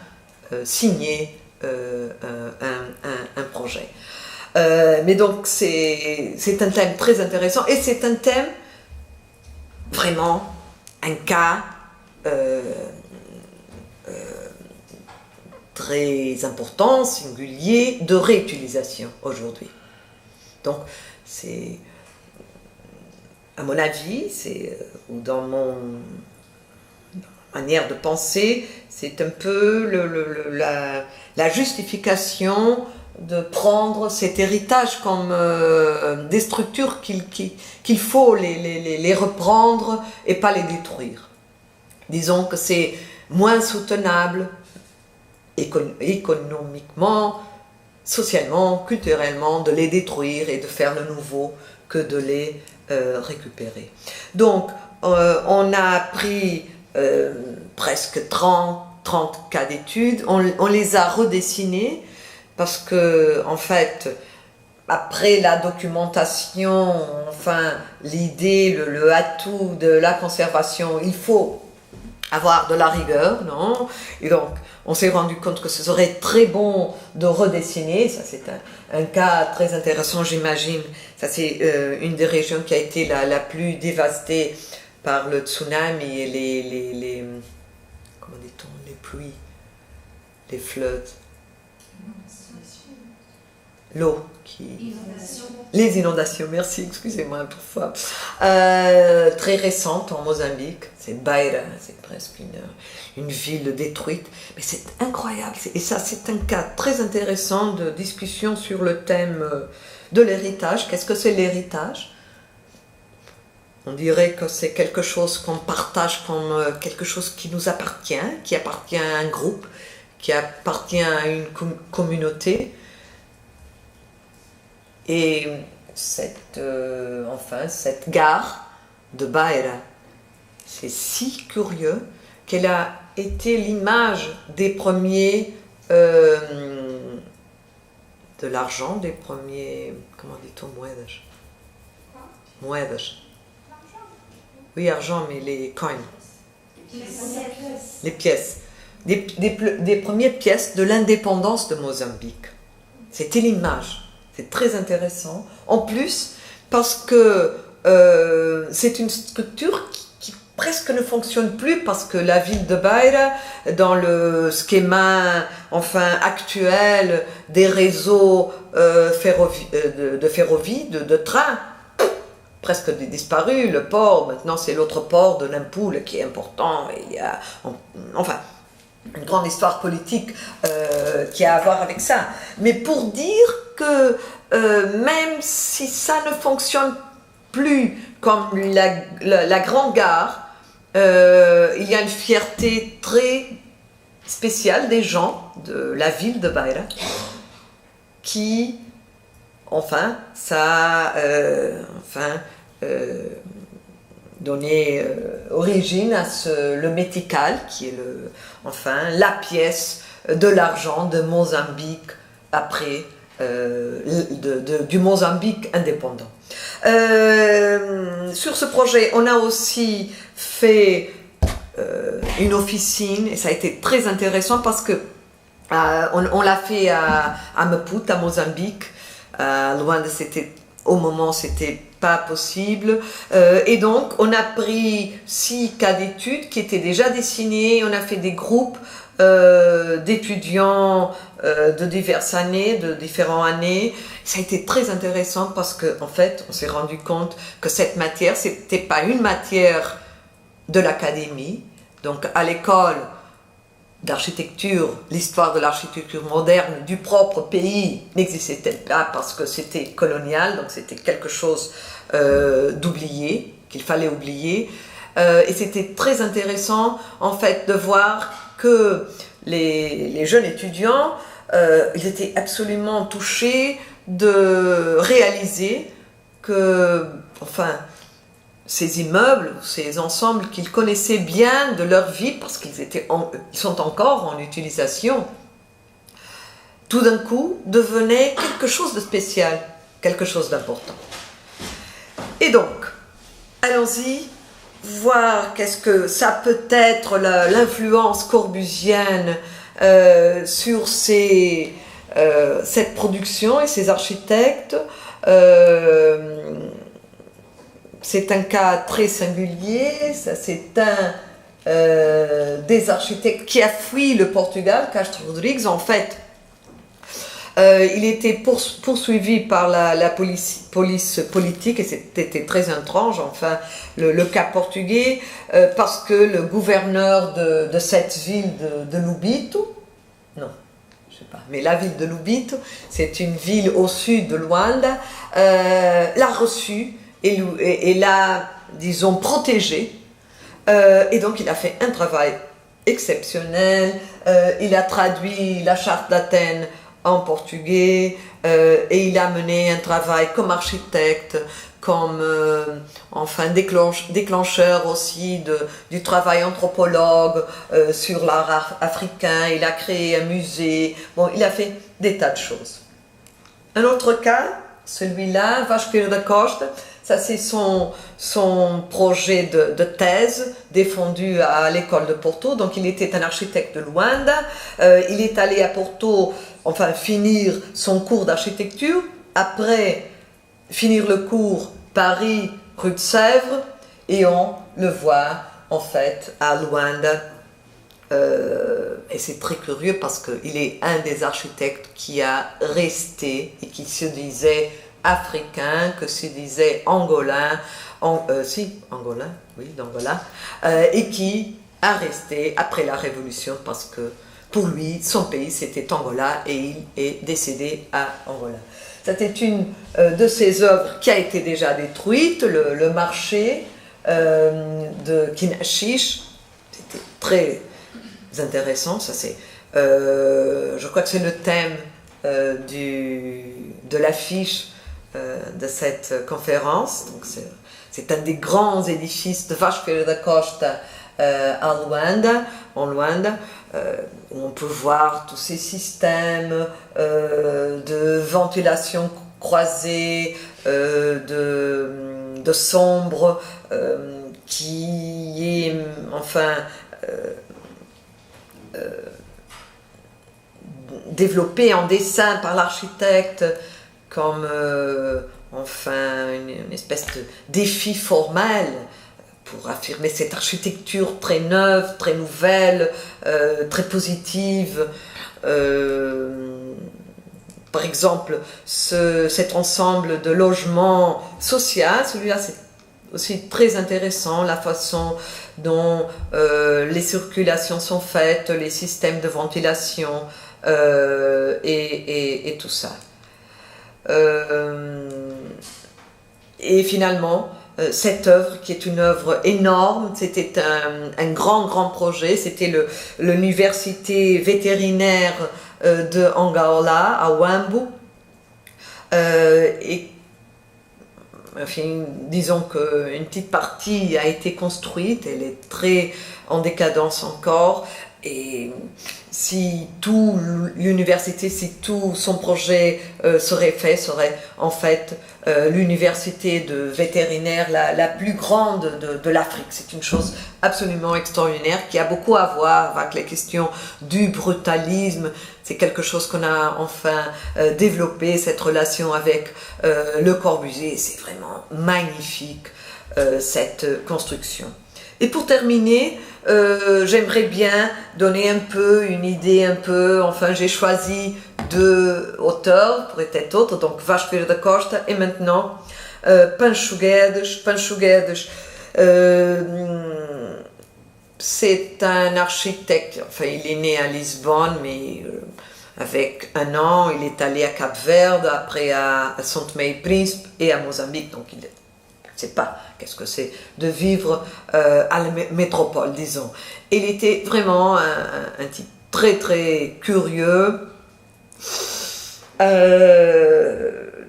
signé un projet. Mais donc c'est un thème très intéressant et c'est un thème vraiment un cas très important, singulier de réutilisation aujourd'hui. Donc c'est, à mon avis, ou dans mon manière de penser, c'est un peu la justification de prendre cet héritage comme des structures qu'il faut les reprendre et pas les détruire. Disons que c'est moins soutenable économiquement, socialement, culturellement, de les détruire et de faire le nouveau que de les récupérer. Donc, on a pris presque 30 cas d'études, on les a redessinés, parce que, en fait, après la documentation, enfin, l'idée, le atout de la conservation, il faut avoir de la rigueur, non? Et donc, on s'est rendu compte que ce serait très bon de redessiner. Ça, c'est un cas très intéressant, j'imagine. Ça, c'est une des régions qui a été la plus dévastée par le tsunami et les comment dit-on, les pluies, les floods. L'eau les inondations, merci, excusez-moi parfois. Très récente en Mozambique, c'est Beira, c'est presque une ville détruite, mais c'est incroyable. Et ça, c'est un cas très intéressant de discussion sur le thème de l'héritage. Qu'est-ce que c'est l'héritage? On dirait que c'est quelque chose qu'on partage comme quelque chose qui nous appartient, qui appartient à un groupe, qui appartient à une communauté. Et cette gare de Beira, c'est si curieux qu'elle a été l'image des premiers, de l'argent, des premiers, comment dit-on, moedas? Moedas. Oui, argent, mais les coins. Les pièces. Des premières pièces de l'indépendance de Mozambique. C'était l'image. C'est très intéressant. En plus, parce que c'est une structure qui presque ne fonctionne plus, parce que la ville de Beira, dans le schéma actuel des réseaux de ferrovie, de train, presque disparu. Le port, maintenant c'est l'autre port de Nampula qui est important. Et il y a une grande histoire politique qui a à voir avec ça. Mais pour dire que même si ça ne fonctionne plus comme la grande gare, il y a une fierté très spéciale des gens de la ville de Beira qui, donné origine à le métical, qui est la pièce de l'argent de Mozambique après du Mozambique indépendant. Sur ce projet, on a aussi fait une officine et ça a été très intéressant parce que on l'a fait à Maputo, à Mozambique. Luanda, au moment, c'était pas possible. Et donc, on a pris 6 cas d'études qui étaient déjà dessinés. On a fait des groupes d'étudiants de diverses années, de différentes années. Ça a été très intéressant parce que, en fait, on s'est rendu compte que cette matière, c'était pas une matière de l'académie. Donc, à l'école d'architecture, l'histoire de l'architecture moderne du propre pays n'existait pas parce que c'était colonial, donc c'était quelque chose d'oublié, qu'il fallait oublier. Et c'était très intéressant, en fait, de voir que les jeunes étudiants, ils étaient absolument touchés de réaliser que, enfin, ces immeubles, ces ensembles qu'ils connaissaient bien de leur vie, parce qu'ils sont encore en utilisation, tout d'un coup devenaient quelque chose de spécial, quelque chose d'important. Et donc, allons-y voir qu'est-ce que ça peut être l'influence corbusienne sur cette production et ces architectes. C'est un cas très singulier, ça c'est un des architectes qui a fui le Portugal, Castro Rodrigues. En fait, il était poursuivi par la police politique et c'était très étrange, enfin, le cas portugais, parce que le gouverneur de cette ville de Lubito, non, je sais pas, mais la ville de Lubito, c'est une ville au sud de Luanda, l'a reçu et l'a, disons, protégé. Et donc il a fait un travail exceptionnel, il a traduit la charte d'Athènes en portugais, et il a mené un travail comme architecte, comme enfin déclencheur aussi du travail anthropologue sur l'art africain. Il a créé un musée, bon, il a fait des tas de choses. Un autre cas, celui-là, Vasco da Costa, ça c'est son projet de thèse défendu à l'école de Porto. Donc il était un architecte de Luanda, il est allé à Porto, enfin finir son cours d'architecture, après finir le cours Paris, rue de Sèvres, et on le voit en fait à Luanda. Et c'est très curieux parce qu'il est un des architectes qui a resté et qui se disait africain, que se disait angolin, angolin, oui, d'Angola, et qui a resté après la Révolution parce que pour lui, son pays c'était Angola et il est décédé à Angola. C'était une de ses œuvres qui a été déjà détruite, le marché de Kinachiche. C'était très intéressant, ça c'est, je crois que c'est le thème de l'affiche de cette conférence. Donc c'est un des grands édifices de Vasco da Costa à Luanda, en Luanda, où on peut voir tous ces systèmes de ventilation croisée, de sombre, qui est enfin développé en dessin par l'architecte comme enfin une espèce de défi formel pour affirmer cette architecture très neuve, très nouvelle, très positive. Par exemple, cet ensemble de logements sociaux, celui-là c'est aussi très intéressant, la façon dont les circulations sont faites, les systèmes de ventilation et tout ça. Et finalement, cette œuvre, qui est une œuvre énorme, c'était un grand projet, c'était l'université vétérinaire de Angola, à Huambo, et enfin, disons qu'une petite partie a été construite, elle est très en décadence encore, et si tout l'université, si tout son projet serait fait, serait en fait l'université de vétérinaire la plus grande de l'Afrique. C'est une chose absolument extraordinaire qui a beaucoup à voir avec les questions du brutalisme. C'est quelque chose qu'on a enfin développé, cette relation avec Le Corbusier. C'est vraiment magnifique, cette construction. Et pour terminer, j'aimerais bien donner un peu une idée, enfin j'ai choisi 2 auteurs, pourrait être autres, donc Vasco da Costa et maintenant Pancho Guedes. Pancho Guedes, c'est un architecte, enfin il est né à Lisbonne, mais avec 1 an, il est allé à Cap-Verde, après à São Tomé et Príncipe et à Mozambique, donc il ne sait pas qu'est-ce que c'est de vivre à la métropole, disons. Il était vraiment un type très très curieux,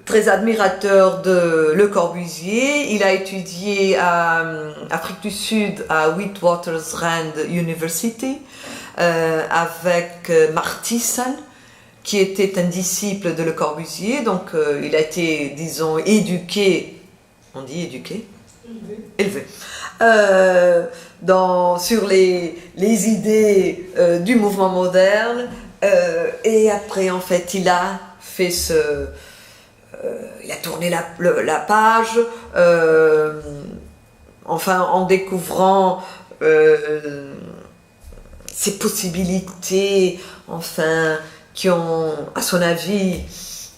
très admirateur de Le Corbusier. Il a étudié à Afrique du Sud à Witwatersrand University avec Marty San, qui était un disciple de Le Corbusier. Donc il a été, disons, éduqué, on dit éduqué ? Élevé. Sur les idées du mouvement moderne, et après en fait il a fait il a tourné la page, enfin en découvrant ces possibilités, enfin qui ont, à son avis,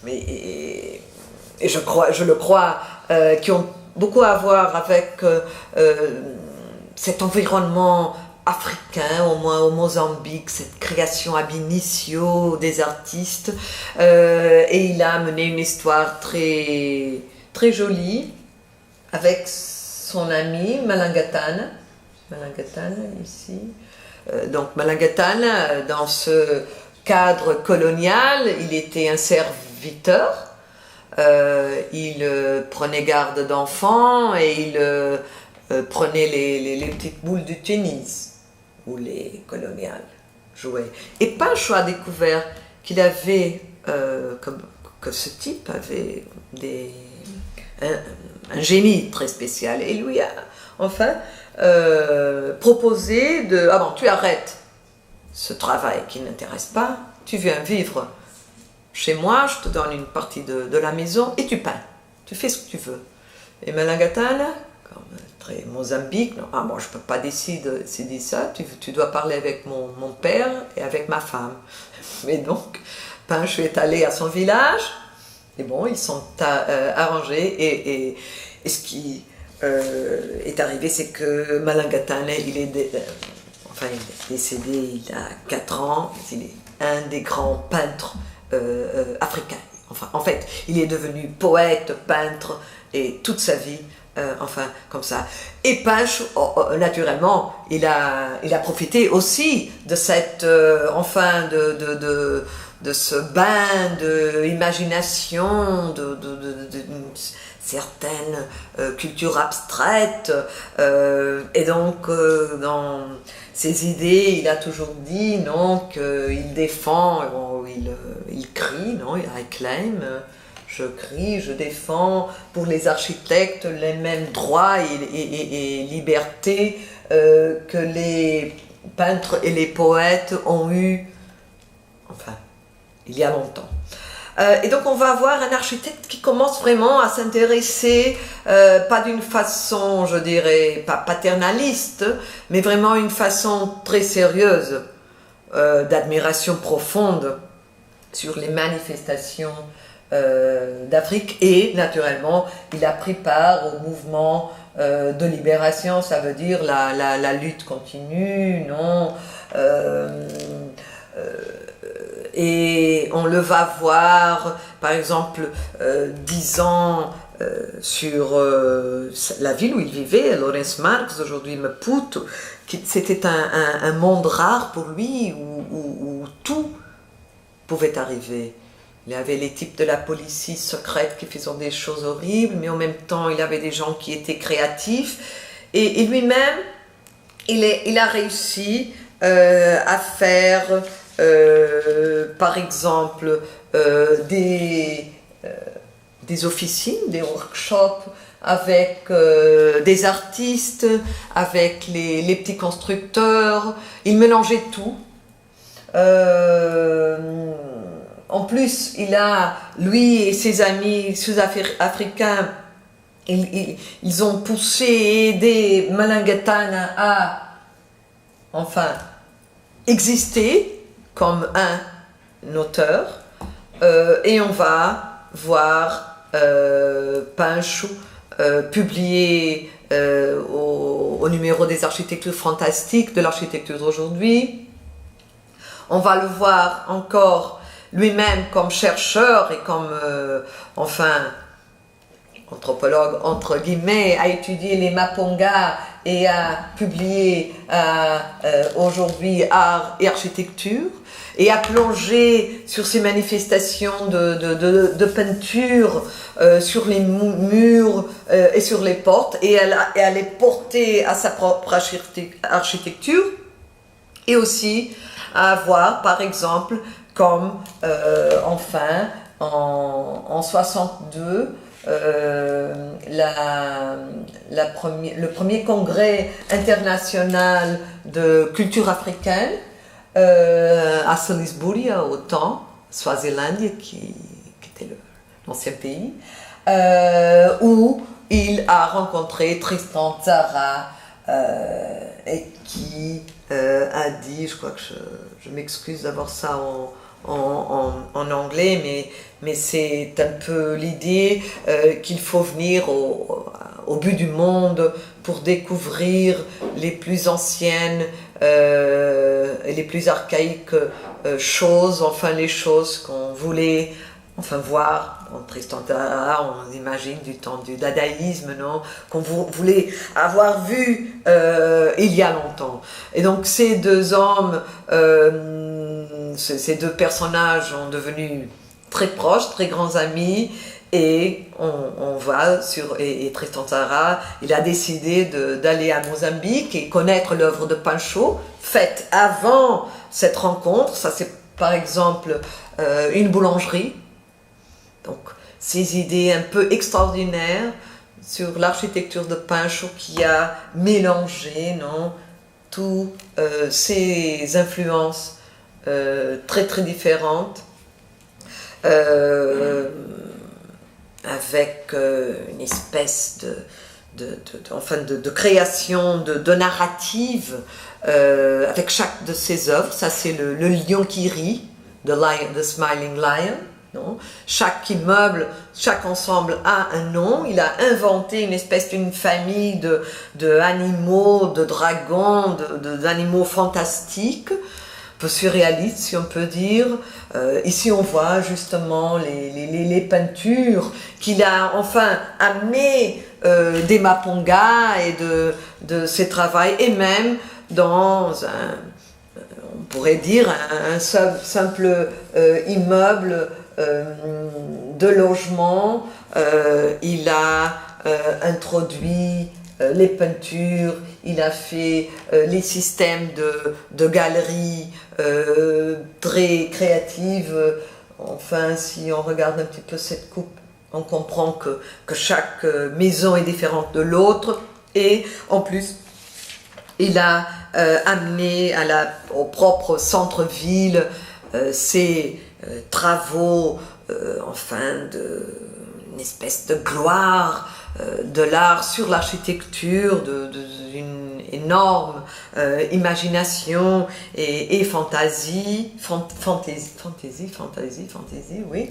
et je le crois, qui ont beaucoup à voir avec cet environnement africain, au moins au Mozambique, cette création ab initio des artistes. Et il a mené une histoire très, très jolie avec son ami Malangatana. Malangatana, ici. Donc Malangatana, dans ce cadre colonial, il était un serviteur. Il prenait garde d'enfants et il prenait les petites boules du tennis où les coloniales jouaient. Et Pancho a découvert qu'il avait, que ce type avait un génie très spécial, et lui a enfin proposé de « Ah bon, tu arrêtes ce travail qui ne t'intéresse pas, tu viens vivre chez moi, je te donne une partie de la maison et tu peins, tu fais ce que tu veux. » Et Malangatana, comme très Mozambique, non, ah, moi je ne peux pas décider ça, tu dois parler avec mon père et avec ma femme. Mais donc, Pancho est allé à son village, et bon, ils sont arrangés, et ce qui est arrivé, c'est que Malangatana, il est décédé il a 4 ans, il est un des grands peintres africain. Enfin, en fait, il est devenu poète, peintre, et toute sa vie, enfin, comme ça. Et Pancho, naturellement, il a profité aussi de cette, enfin, de ce bain d'imagination, d'une certaine culture abstraite, et donc, dans ses idées, il a toujours dit, non, qu'il défend, il crie, non, il réclame, je crie, je défends pour les architectes les mêmes droits et libertés que les peintres et les poètes ont eu, enfin, il y a longtemps. Et donc on va avoir un architecte qui commence vraiment à s'intéresser, pas d'une façon, je dirais, pas paternaliste, mais vraiment une façon très sérieuse, d'admiration profonde sur les manifestations d'Afrique, et naturellement il a pris part au mouvement de libération, ça veut dire la lutte continue, non, et on le va voir par exemple 10 ans sur la ville où il vivait, Lourenço Marques, aujourd'hui Maputo, c'était un monde rare pour lui où tout pouvait arriver. Il y avait les types de la police secrète qui faisaient des choses horribles, mais en même temps il y avait des gens qui étaient créatifs, et lui-même il a réussi à faire, par exemple, des officines, des workshops avec des artistes, avec les petits constructeurs. Il mélangeait tout. En plus, lui et ses amis sud-africains, ils ont poussé et aidé Malangatana à, enfin, exister comme un auteur. Et on va voir Pancho publié au numéro des architectures fantastiques de l'architecture d'aujourd'hui. On va le voir encore lui-même comme chercheur et comme, anthropologue, entre guillemets, a étudié les Maponga et a publié aujourd'hui Art et Architecture, et a plongé sur ces manifestations de peinture sur les murs et sur les portes, et elle les porter à sa propre architecture, et aussi à voir, par exemple, comme en 62, le premier congrès international de culture africaine à Salisbury, au temps, Swaziland, qui était l'ancien pays, où il a rencontré Tristan Tzara et qui a dit, je crois que je m'excuse d'avoir ça en anglais, mais c'est un peu l'idée qu'il faut venir au bout du monde pour découvrir les plus anciennes et les plus archaïques choses, les choses qu'on voulait voir. En Tristan Tzara, on imagine du temps du dadaïsme, non, qu'on voulait avoir vu il y a longtemps. Et donc ces deux hommes, ces deux personnages ont devenu très proches, très grands amis, et on va et Tristan Tzara, il a décidé d'aller à Mozambique et connaître l'œuvre de Pancho, faite avant cette rencontre. Ça, c'est par exemple une boulangerie. Donc, ces idées un peu extraordinaires sur l'architecture de Pancho qui a mélangé, toutes ces influences très très différentes avec une espèce de création de narrative avec chaque de ses œuvres. Ça, c'est le lion qui rit, the Smiling Lion. Non. Chaque immeuble, chaque ensemble a un nom. Il a inventé une espèce d'une famille de animaux, de dragons, d'animaux fantastiques, un peu surréalistes si on peut dire. Ici on voit justement les peintures qu'il a amenées des Maponga et de ses travaux, et même dans on pourrait dire un simple immeuble de logement. Il a introduit les peintures, il a fait les systèmes de galeries très créatives. Si on regarde un petit peu cette coupe, on comprend que chaque maison est différente de l'autre, et en plus il a amené au propre centre-ville ses travaux, une espèce de gloire de l'art sur l'architecture, d'une énorme imagination et fantaisie, oui.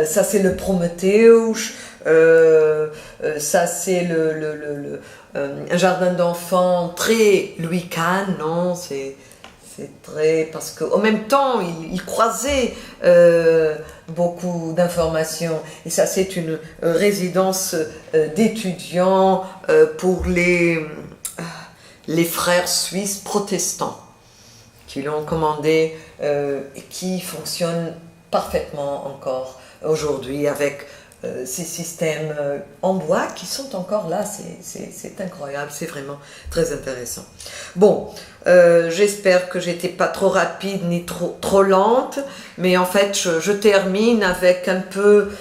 Ça, c'est le Prométhéeus, ça, c'est un jardin d'enfants très Louis Kahn, non, c'est très, parce qu'en même temps, il croisait beaucoup d'informations. Et ça, c'est une résidence d'étudiants pour les frères suisses protestants qui l'ont commandé et qui fonctionne parfaitement encore aujourd'hui avec ces systèmes en bois qui sont encore là. C'est incroyable, c'est vraiment très intéressant. Bon, j'espère que j'étais pas trop rapide ni trop lente, mais en fait je termine avec un peu,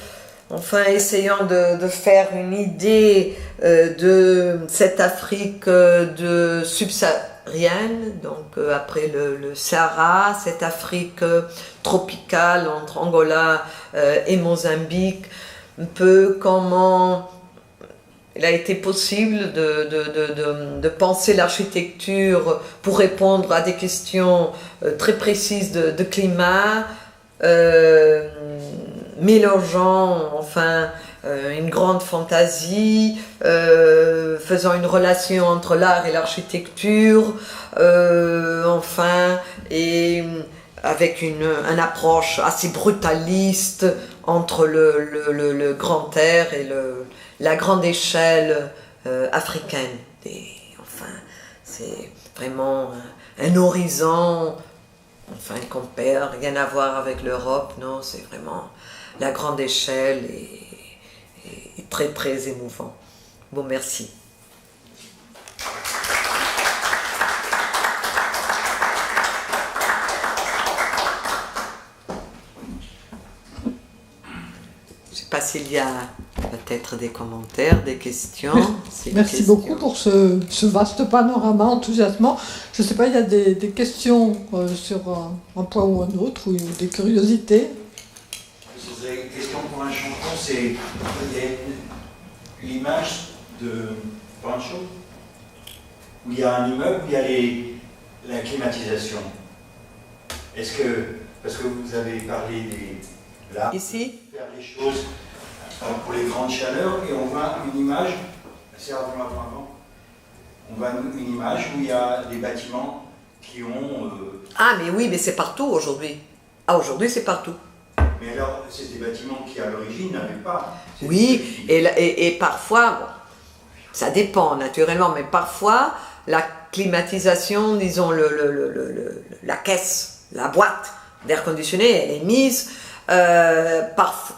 enfin essayant de faire une idée de cette Afrique de subsaharienne, donc après le Sahara, cette Afrique tropicale entre Angola et Mozambique, un peu comment il a été possible de penser l'architecture pour répondre à des questions très précises de climat, mélangeant enfin une grande fantaisie, faisant une relation entre l'art et l'architecture, enfin, et avec une approche assez brutaliste entre le grand air et la grande échelle africaine. Et, enfin, c'est vraiment un horizon, enfin, qu'on perd, rien à voir avec l'Europe, non, c'est vraiment la grande échelle et très très émouvant. Bon, merci. Je ne sais pas s'il y a peut-être des commentaires, des questions. Merci beaucoup pour ce vaste panorama enthousiasmant. Je ne sais pas, il y a des questions sur un point ou un autre, ou des curiosités. Une question pour un changement, c'est l'image de Pancho, où il y a un immeuble, où il y a la climatisation. Est-ce que, parce que vous avez parlé là, ici, faire les choses pour les grandes chaleurs, et on voit une image, c'est avant, on voit une image où il y a des bâtiments qui ont... Ah, mais oui, mais c'est partout aujourd'hui. Ah, aujourd'hui, c'est partout. Mais alors, c'est des bâtiments qui, à l'origine, n'avaient pas... Oui, et parfois, bon, ça dépend naturellement, mais parfois, la climatisation, disons, la caisse, la boîte d'air conditionné, elle est mise, parfois,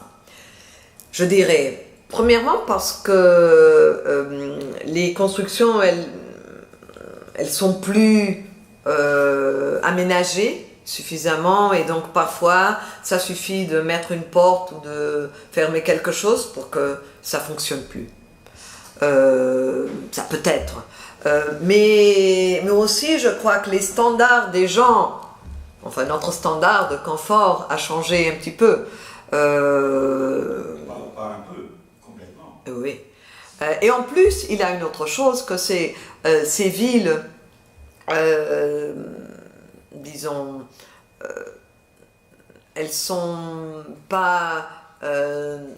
je dirais, premièrement parce que les constructions, elles sont plus aménagées suffisamment, et donc parfois ça suffit de mettre une porte ou de fermer quelque chose pour que ça fonctionne plus. Ça peut être. Mais aussi je crois que les standards des gens, enfin notre standard de confort a changé un petit peu. Pas un peu, complètement. Oui. Et en plus, il y a une autre chose, que c'est ces villes, disons, elles sont pas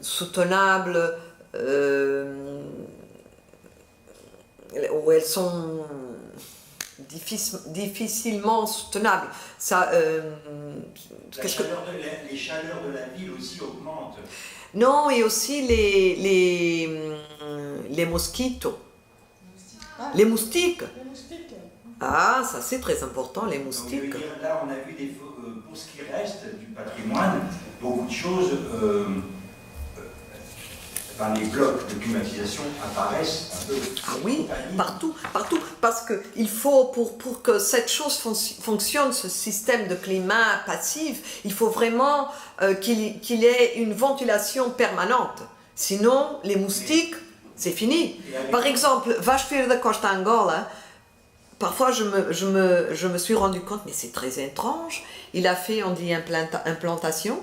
soutenables, ou elles sont difficilement soutenables. Ça, les chaleurs de la ville aussi augmentent. Non, et aussi les mosquitos. Les moustiques. Ah, ça c'est très important, les moustiques. Donc, là, on a vu, pour ce qui reste du patrimoine, beaucoup de choses, les blocs de climatisation apparaissent un peu. Ah oui, partout, parce qu'il faut, pour que cette chose fonctionne, ce système de climat passif, il faut vraiment qu'il ait une ventilation permanente. Sinon, les moustiques, c'est fini. Par exemple, Vasfir de Costa Angola, parfois je me suis rendu compte, mais c'est très étrange, il a fait, on dit, implantation,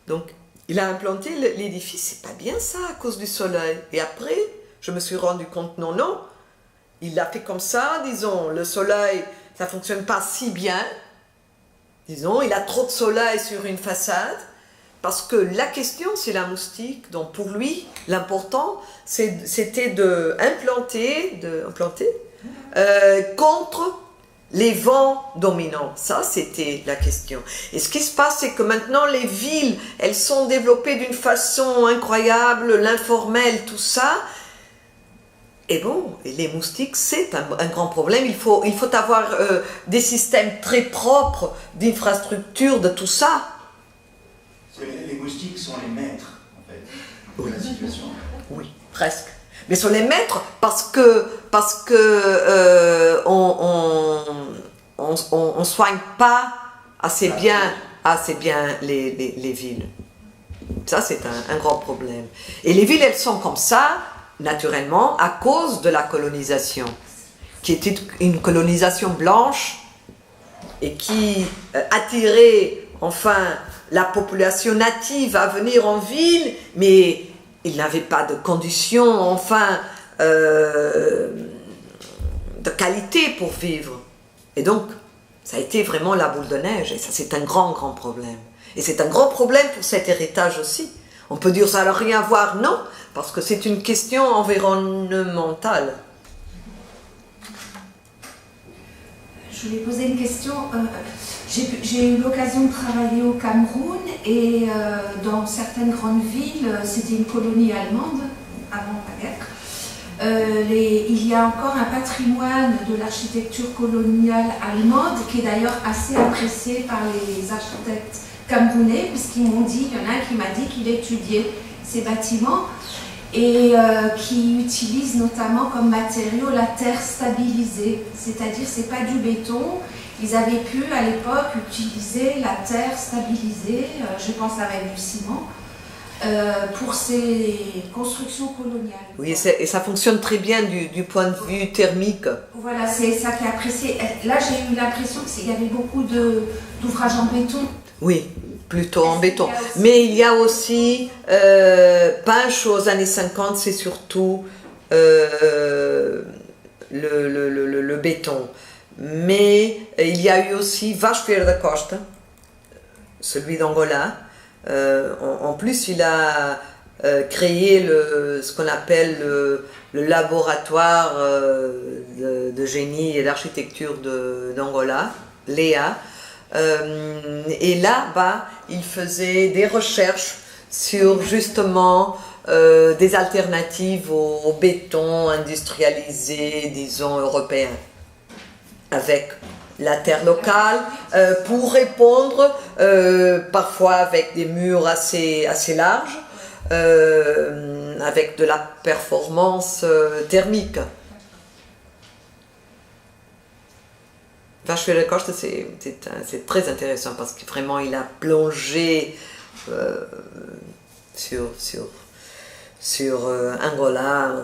donc il a implanté l'édifice, c'est pas bien ça à cause du soleil. Et après, je me suis rendu compte, non, il l'a fait comme ça, disons, le soleil, ça fonctionne pas si bien, disons, il a trop de soleil sur une façade, parce que la question, c'est la moustique. Donc pour lui, l'important, c'était d'implanter contre les vents dominants. Ça, c'était la question. Et ce qui se passe, c'est que maintenant, les villes, elles sont développées d'une façon incroyable, l'informel, tout ça. Et bon, les moustiques, c'est un grand problème. Il faut avoir des systèmes très propres d'infrastructures, de tout ça. Les moustiques sont les maîtres, en fait. situation. Oui, presque. Mais sur les maîtres, parce que on soigne pas assez bien les villes. Ça, c'est un grand problème. Et les villes, elles sont comme ça, naturellement, à cause de la colonisation, qui était une colonisation blanche et qui attirait, enfin, la population native à venir en ville, mais ils n'avaient pas de conditions, enfin, de qualité pour vivre. Et donc, ça a été vraiment la boule de neige, et ça, c'est un grand, grand problème. Et c'est un grand problème pour cet héritage aussi. On peut dire ça n'a rien à voir, non, parce que c'est une question environnementale. Je voulais poser une question. J'ai eu l'occasion de travailler au Cameroun et dans certaines grandes villes, c'était une colonie allemande avant la guerre. Il y a encore un patrimoine de l'architecture coloniale allemande qui est d'ailleurs assez apprécié par les architectes camerounais, puisqu'ils m'ont dit, il y en a un qui m'a dit qu'il étudiait ces bâtiments et qui utilise notamment comme matériau la terre stabilisée, c'est-à-dire c'est pas du béton. Ils avaient pu à l'époque utiliser la terre stabilisée, je pense avec du ciment, pour ces constructions coloniales. Oui, et ça fonctionne très bien du point de vue thermique. Voilà, c'est ça qui est apprécié. Là, j'ai eu l'impression qu'il y avait beaucoup d'ouvrages en béton. Oui, plutôt en béton. Mais il y a aussi, peinche aux années 50, c'est surtout le béton. Mais il y a eu aussi Vasco da Costa, celui d'Angola. En plus, il a créé ce qu'on appelle le laboratoire de génie et d'architecture d'Angola, LEA. Et là-bas, il faisait des recherches sur justement des alternatives au béton industrialisé, disons, européen, avec la terre locale, pour répondre, parfois avec des murs assez larges, avec de la performance thermique. Vasco da Costa, c'est très intéressant parce que vraiment il a plongé sur Angola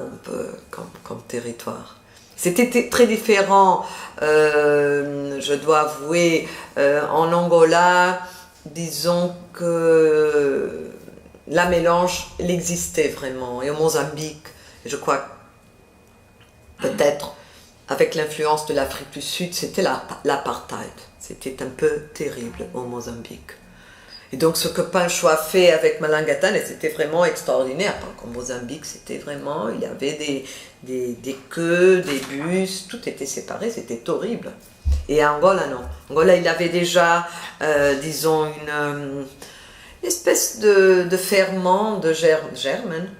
comme territoire. C'était très différent, je dois avouer, en Angola, disons que la mélange, elle existait vraiment, et au Mozambique, je crois peut-être avec l'influence de l'Afrique du Sud, c'était l'apartheid. C'était un peu terrible au Mozambique. Et donc ce que Pancho a fait avec Malangatane, c'était vraiment extraordinaire. Au Mozambique, c'était vraiment, il y avait des queues, des bus, tout était séparé, c'était horrible. Et à Angola, non. Angola, il avait déjà, disons, une espèce de ferment, de germen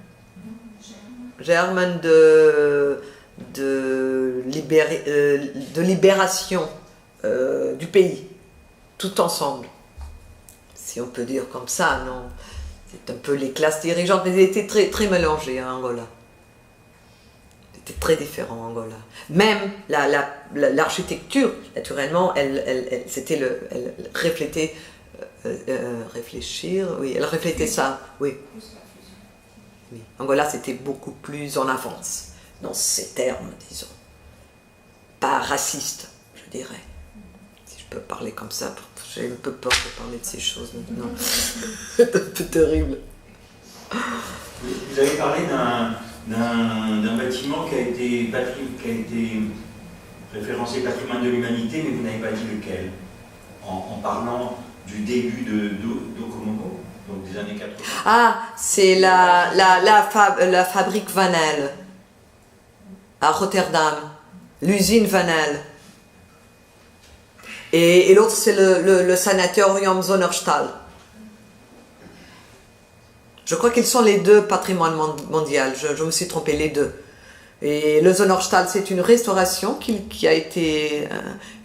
de libération du pays, tout ensemble. Si on peut dire comme ça, non. C'est un peu les classes dirigeantes, mais elles étaient très, très mélangées à Angola. C'était très différent en Angola. Même l'architecture, naturellement, elle reflétait, réfléchir, oui, elle reflétait ça, oui. Oui. Angola, c'était beaucoup plus en avance, dans ces termes, disons. Pas raciste, je dirais. Si je peux parler comme ça, j'ai un peu peur de parler de ces choses maintenant. C'est un peu terrible. Vous avez parlé d'un bâtiment qui a été référencé patrimoine de l'humanité, mais vous n'avez pas dit lequel. En parlant du début d'Okomomo, donc des années 80. Ah, c'est la fabrique Van Elle à Rotterdam, l'usine Van Elle. Et l'autre, c'est le sanatorium Zonnerstal. Je crois qu'ils sont les deux patrimoines mondiaux, je me suis trompée, les deux. Et le Zonnerstal, c'est une restauration qui a été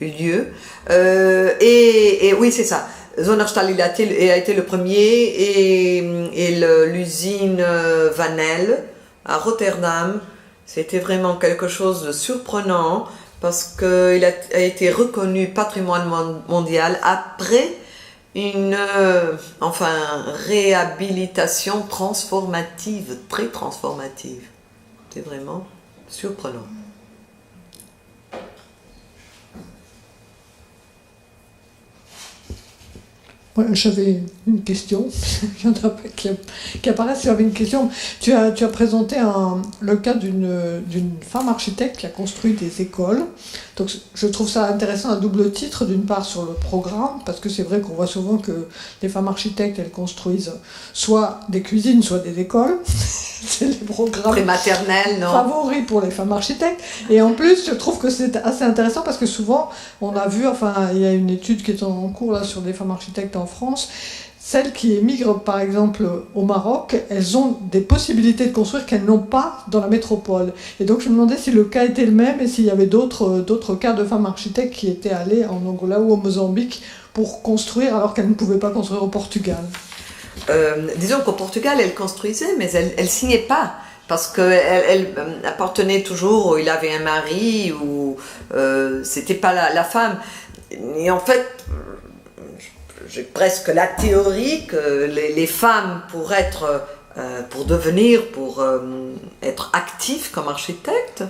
eu lieu. Et oui, c'est ça. Zonnerstal a été le premier et l'usine Vanel à Rotterdam, c'était vraiment quelque chose de surprenant parce qu'il a été reconnu patrimoine mondial après une réhabilitation transformative, très transformative. C'est vraiment surprenant. Ouais, j'avais une question, il n'y en a pas qui apparaissent, j'avais une question. Tu as présenté le cas d'une femme architecte qui a construit des écoles. Donc je trouve ça intéressant à double titre, d'une part sur le programme, parce que c'est vrai qu'on voit souvent que les femmes architectes, elles construisent soit des cuisines, soit des écoles. C'est les programmes prématernels, non, favoris pour les femmes architectes. Et en plus, je trouve que c'est assez intéressant parce que souvent, on a vu, il y a une étude qui est en cours là, sur les femmes architectes en France. Celles qui émigrent, par exemple, au Maroc, elles ont des possibilités de construire qu'elles n'ont pas dans la métropole. Et donc, je me demandais si le cas était le même et s'il y avait d'autres cas de femmes architectes qui étaient allées en Angola ou au Mozambique pour construire alors qu'elles ne pouvaient pas construire au Portugal. Disons qu'au Portugal, elle construisait, mais elle signait pas. Parce qu'elle appartenait toujours, il avait un mari, ou c'était pas la femme. Et en fait, j'ai presque la théorie que les femmes, pour être actives comme architectes,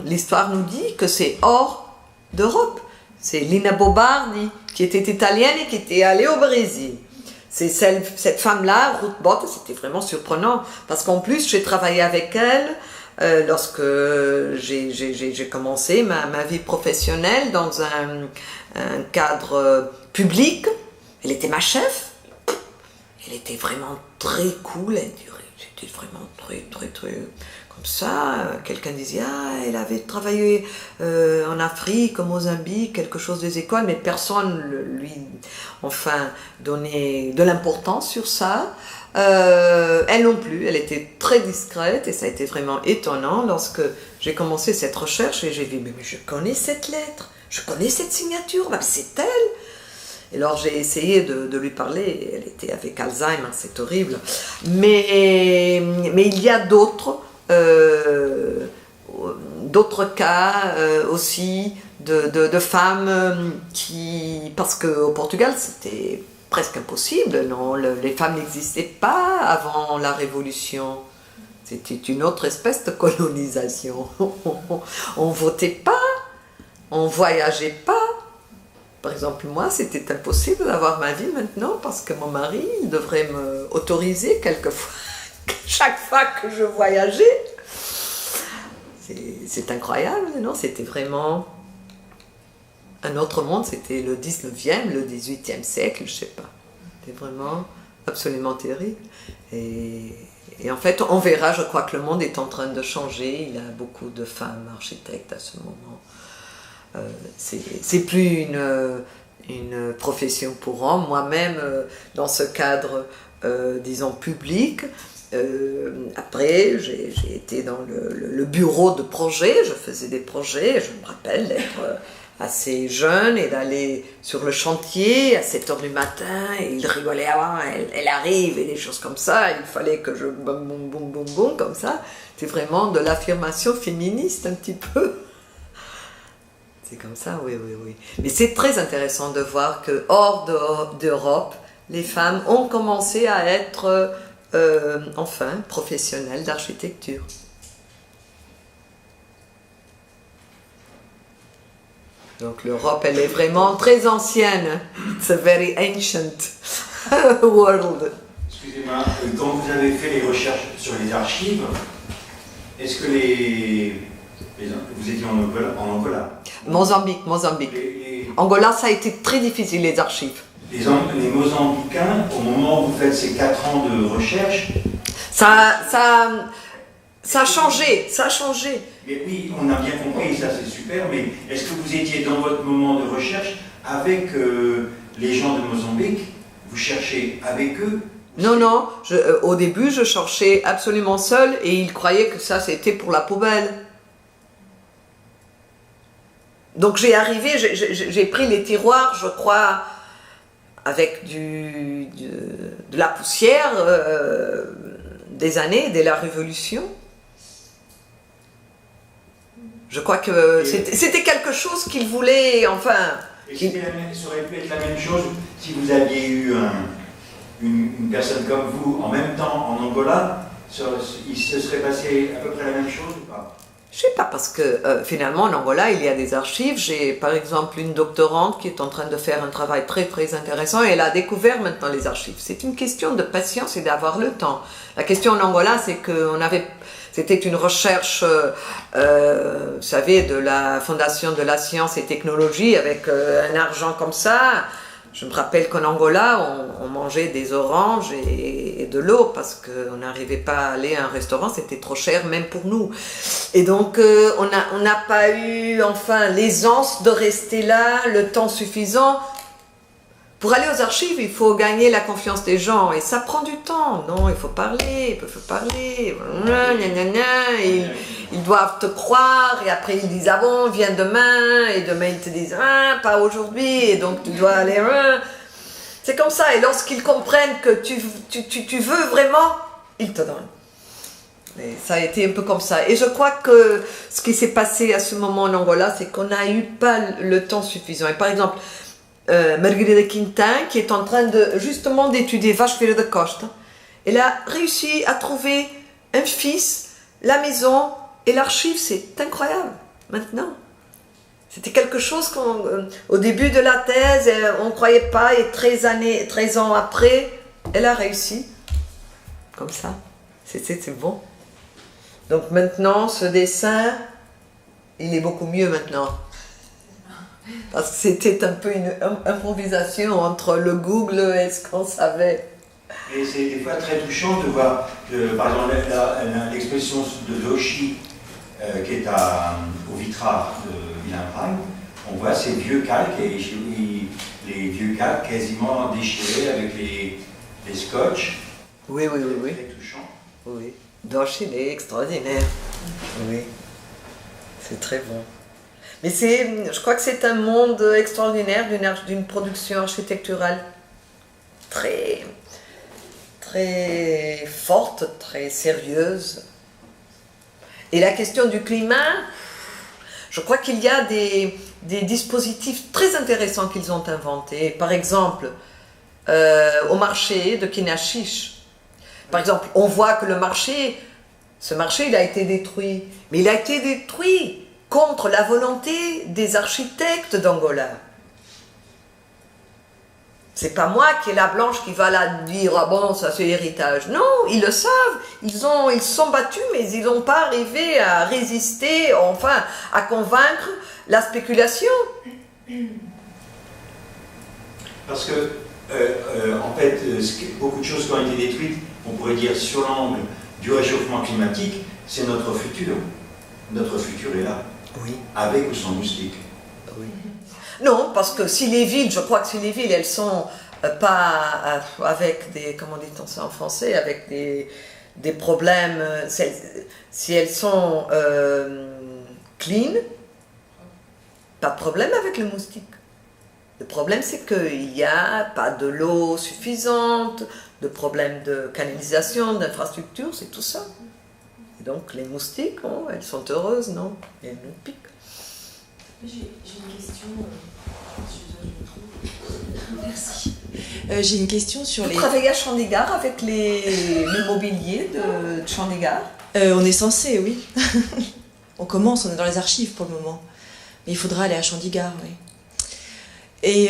l'histoire nous dit que c'est hors d'Europe. C'est Lina Bobardi, qui était italienne et qui était allée au Brésil. C'est cette femme-là, Ruth Bott, c'était vraiment surprenant, parce qu'en plus, j'ai travaillé avec elle lorsque j'ai commencé ma vie professionnelle dans un cadre public. Elle était ma chef. Elle était vraiment très cool. C'était vraiment très comme ça. Quelqu'un disait, elle avait travaillé en Afrique, au Mozambique, quelque chose des écoles, mais personne lui donnait de l'importance sur ça. Elle non plus, elle était très discrète et ça a été vraiment étonnant lorsque j'ai commencé cette recherche et j'ai dit, mais je connais cette lettre, je connais cette signature, c'est elle. Et alors j'ai essayé de lui parler, elle était avec Alzheimer, c'est horrible. Mais il y a d'autres cas aussi de femmes parce qu'au Portugal c'était presque impossible, non, les femmes n'existaient pas avant la Révolution. C'était une autre espèce de colonisation. On votait pas, on voyageait pas. Par exemple, moi, c'était impossible d'avoir ma vie maintenant parce que mon mari devrait me autoriser quelquefois, chaque fois que je voyageais. C'est incroyable, non? C'était vraiment un autre monde, c'était le 19e, le 18e siècle, je sais pas. C'était vraiment absolument terrible. Et en fait, on verra, je crois que le monde est en train de changer. Il y a beaucoup de femmes architectes à ce moment. C'est plus une profession pour hommes. Moi-même, dans ce cadre, disons, public, après, j'ai été dans le bureau de projet, je faisais des projets, je me rappelle d'être assez jeune et d'aller sur le chantier à 7h du matin, et il rigolait, elle arrive, et des choses comme ça, il fallait que je boum, boum, boum, boum, boum, comme ça. C'est vraiment de l'affirmation féministe un petit peu. C'est comme ça, oui. Mais c'est très intéressant de voir que hors d'Europe, les femmes ont commencé à être professionnelles d'architecture. Donc l'Europe, elle est vraiment très ancienne. It's a very ancient world. Excusez-moi, quand vous avez fait les recherches sur les archives, est-ce que vous étiez en Angola? Mozambique. Angola, ça a été très difficile, les archives. Les Mozambicains, au moment où vous faites ces 4 ans de recherche... Ça a changé. Mais oui, on a bien compris, ça c'est super, mais est-ce que vous étiez dans votre moment de recherche avec les gens de Mozambique? Vous cherchez avec eux? Non, au début je cherchais absolument seule et ils croyaient que ça c'était pour la poubelle. Donc j'ai pris les tiroirs, je crois, avec de la poussière des années, dès la Révolution. Je crois que c'était quelque chose qu'il voulait, enfin... Et ça aurait pu être la même chose si vous aviez eu une personne comme vous en même temps en Angola, il se serait passé à peu près la même chose ou pas? Je sais pas, parce que finalement en Angola il y a des archives. J'ai par exemple une doctorante qui est en train de faire un travail très très intéressant et elle a découvert maintenant les archives. C'est une question de patience et d'avoir le temps. La question en Angola, c'est qu'on avait... C'était une recherche, vous savez, de la Fondation de la Science et Technologie avec un argent comme ça. Je me rappelle qu'en Angola, on mangeait des oranges et de l'eau parce qu'on n'arrivait pas à aller à un restaurant, c'était trop cher même pour nous. Et donc, on n'a pas eu, enfin, l'aisance de rester là, le temps suffisant. Pour aller aux archives, il faut gagner la confiance des gens et ça prend du temps. Non, il faut parler, ils doivent te croire et après ils disent ah bon, viens demain et demain ils te disent ah, pas aujourd'hui et donc tu dois aller. C'est comme ça et lorsqu'ils comprennent que tu veux vraiment, ils te donnent. Et ça a été un peu comme ça. Et je crois que ce qui s'est passé à ce moment en Angola, c'est qu'on n'a eu pas le temps suffisant. Et par exemple, Margarida Quintin, qui est en train justement d'étudier Vasco Ferreira da Costa, elle a réussi à trouver un fils, la maison et l'archive, c'est incroyable maintenant. C'était quelque chose qu'au début de la thèse, on ne croyait pas et 13 ans après, elle a réussi. Comme ça, c'est bon. Donc maintenant, ce dessin, il est beaucoup mieux maintenant. Parce que c'était un peu une improvisation entre le Google et ce qu'on savait. Et c'est des fois très touchant de voir, par exemple, l'exposition de Doshi, qui est au Vitrard de Villeneuve. On voit ces vieux calques, et les vieux calques quasiment déchirés avec les scotch. Oui. Très touchant. Oui. Doshi, il est extraordinaire. Oui. C'est très bon. Mais je crois que c'est un monde extraordinaire d'une production architecturale très, très forte, très sérieuse. Et la question du climat, je crois qu'il y a des dispositifs très intéressants qu'ils ont inventés. Par exemple, au marché de Kinashish. Par exemple, on voit que ce marché, il a été détruit. Mais il a été détruit contre la volonté des architectes d'Angola. C'est pas moi qui est la blanche qui va la dire ah bon, ça c'est héritage. Non, ils le savent. Ils se sont battus, mais ils n'ont pas arrivé à résister, enfin, à convaincre la spéculation. Parce que, en fait, beaucoup de choses qui ont été détruites, on pourrait dire sur l'angle du réchauffement climatique, c'est notre futur. Notre futur est là. Oui. Avec ou sans moustique. Oui. Non, parce que si les villes, je crois que si les villes, elles sont pas avec des, comment dit-on ça en français, avec des problèmes, si elles sont clean, pas de problème avec les moustiques. Le problème, c'est qu'il n'y a pas de l'eau suffisante, de problèmes de canalisation, d'infrastructure, c'est tout ça. Et donc les moustiques, oh, elles sont heureuses, non? Et elles nous piquent. J'ai une question. Merci. J'ai une question sur Vous travaillez à Chandigarh avec le mobilier de Chandigarh? On est censé, oui. On commence, on est dans les archives pour le moment. Mais il faudra aller à Chandigarh, oui. Mais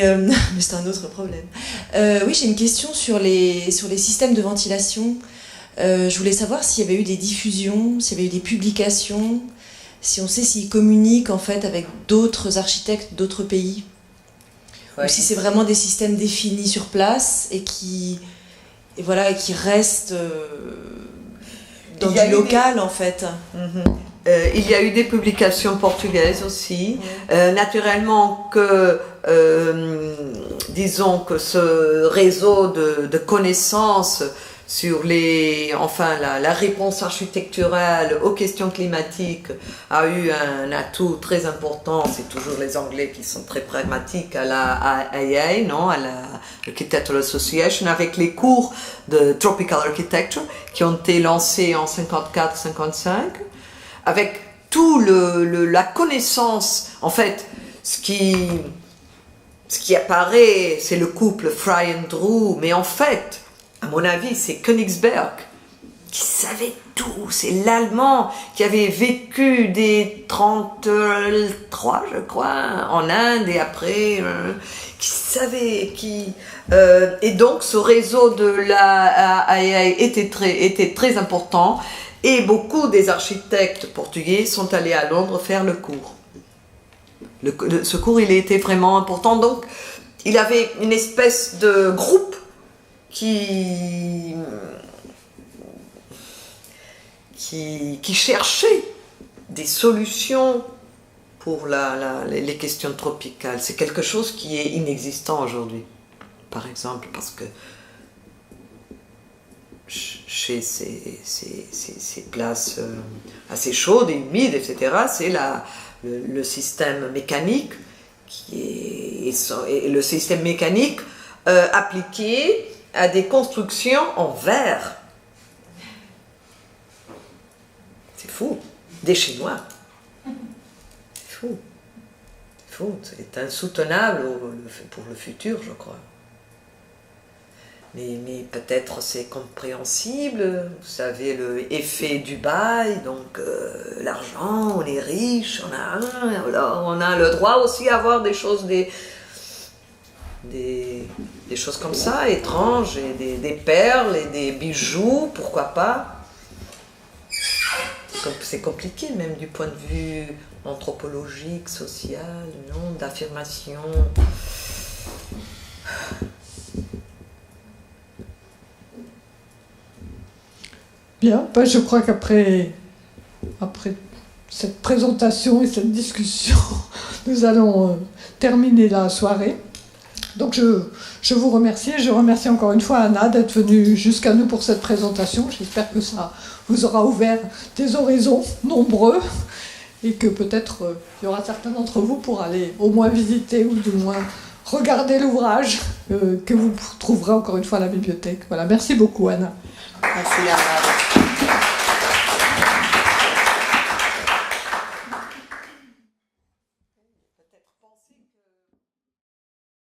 c'est un autre problème. Oui, j'ai une question sur les systèmes de ventilation. Je voulais savoir s'il y avait eu des diffusions, s'il y avait eu des publications, si on sait s'ils communiquent en fait avec d'autres architectes d'autres pays. Ouais. Ou si c'est vraiment des systèmes définis sur place et qui restent dans du local en fait. Il y a eu des publications portugaises aussi. Naturellement que, disons que ce réseau de connaissances sur la réponse architecturale aux questions climatiques a eu un atout très important. C'est toujours les Anglais qui sont très pragmatiques à la AIA, non, à la Architectural Association, avec les cours de Tropical Architecture qui ont été lancés en 54-55, avec tout la connaissance, en fait, ce qui apparaît, c'est le couple Frey and Drew, mais en fait, à mon avis, c'est Königsberg qui savait tout. C'est l'Allemand qui avait vécu des 33, je crois, en Inde et après, qui savait, et donc ce réseau de la AIA était très important et beaucoup des architectes portugais sont allés à Londres faire le cours. Ce cours, il était vraiment important. Donc, il avait une espèce de groupe qui cherchait des solutions pour les questions tropicales. C'est quelque chose qui est inexistant aujourd'hui, par exemple, parce que chez ces places assez chaudes et humides, etc., c'est le système mécanique et le système mécanique appliqué à des constructions en verre. C'est fou. Des Chinois. C'est fou. C'est fou. C'est insoutenable pour le futur, je crois. Mais peut-être c'est compréhensible. Vous savez, l'effet Dubaï, donc l'argent, on est riche, on a le droit aussi à avoir des choses, des choses comme ça, étranges, et des perles et des bijoux, pourquoi pas. C'est compliqué même du point de vue anthropologique, social, non, d'affirmation. Bien, ben je crois qu'après cette présentation et cette discussion, nous allons terminer la soirée. Donc je vous remercie et je remercie encore une fois Anna d'être venue jusqu'à nous pour cette présentation. J'espère que ça vous aura ouvert des horizons nombreux et que peut-être il y aura certains d'entre vous pour aller au moins visiter ou du moins regarder l'ouvrage que vous trouverez encore une fois à la bibliothèque. Voilà, merci beaucoup Anna. Merci Anna.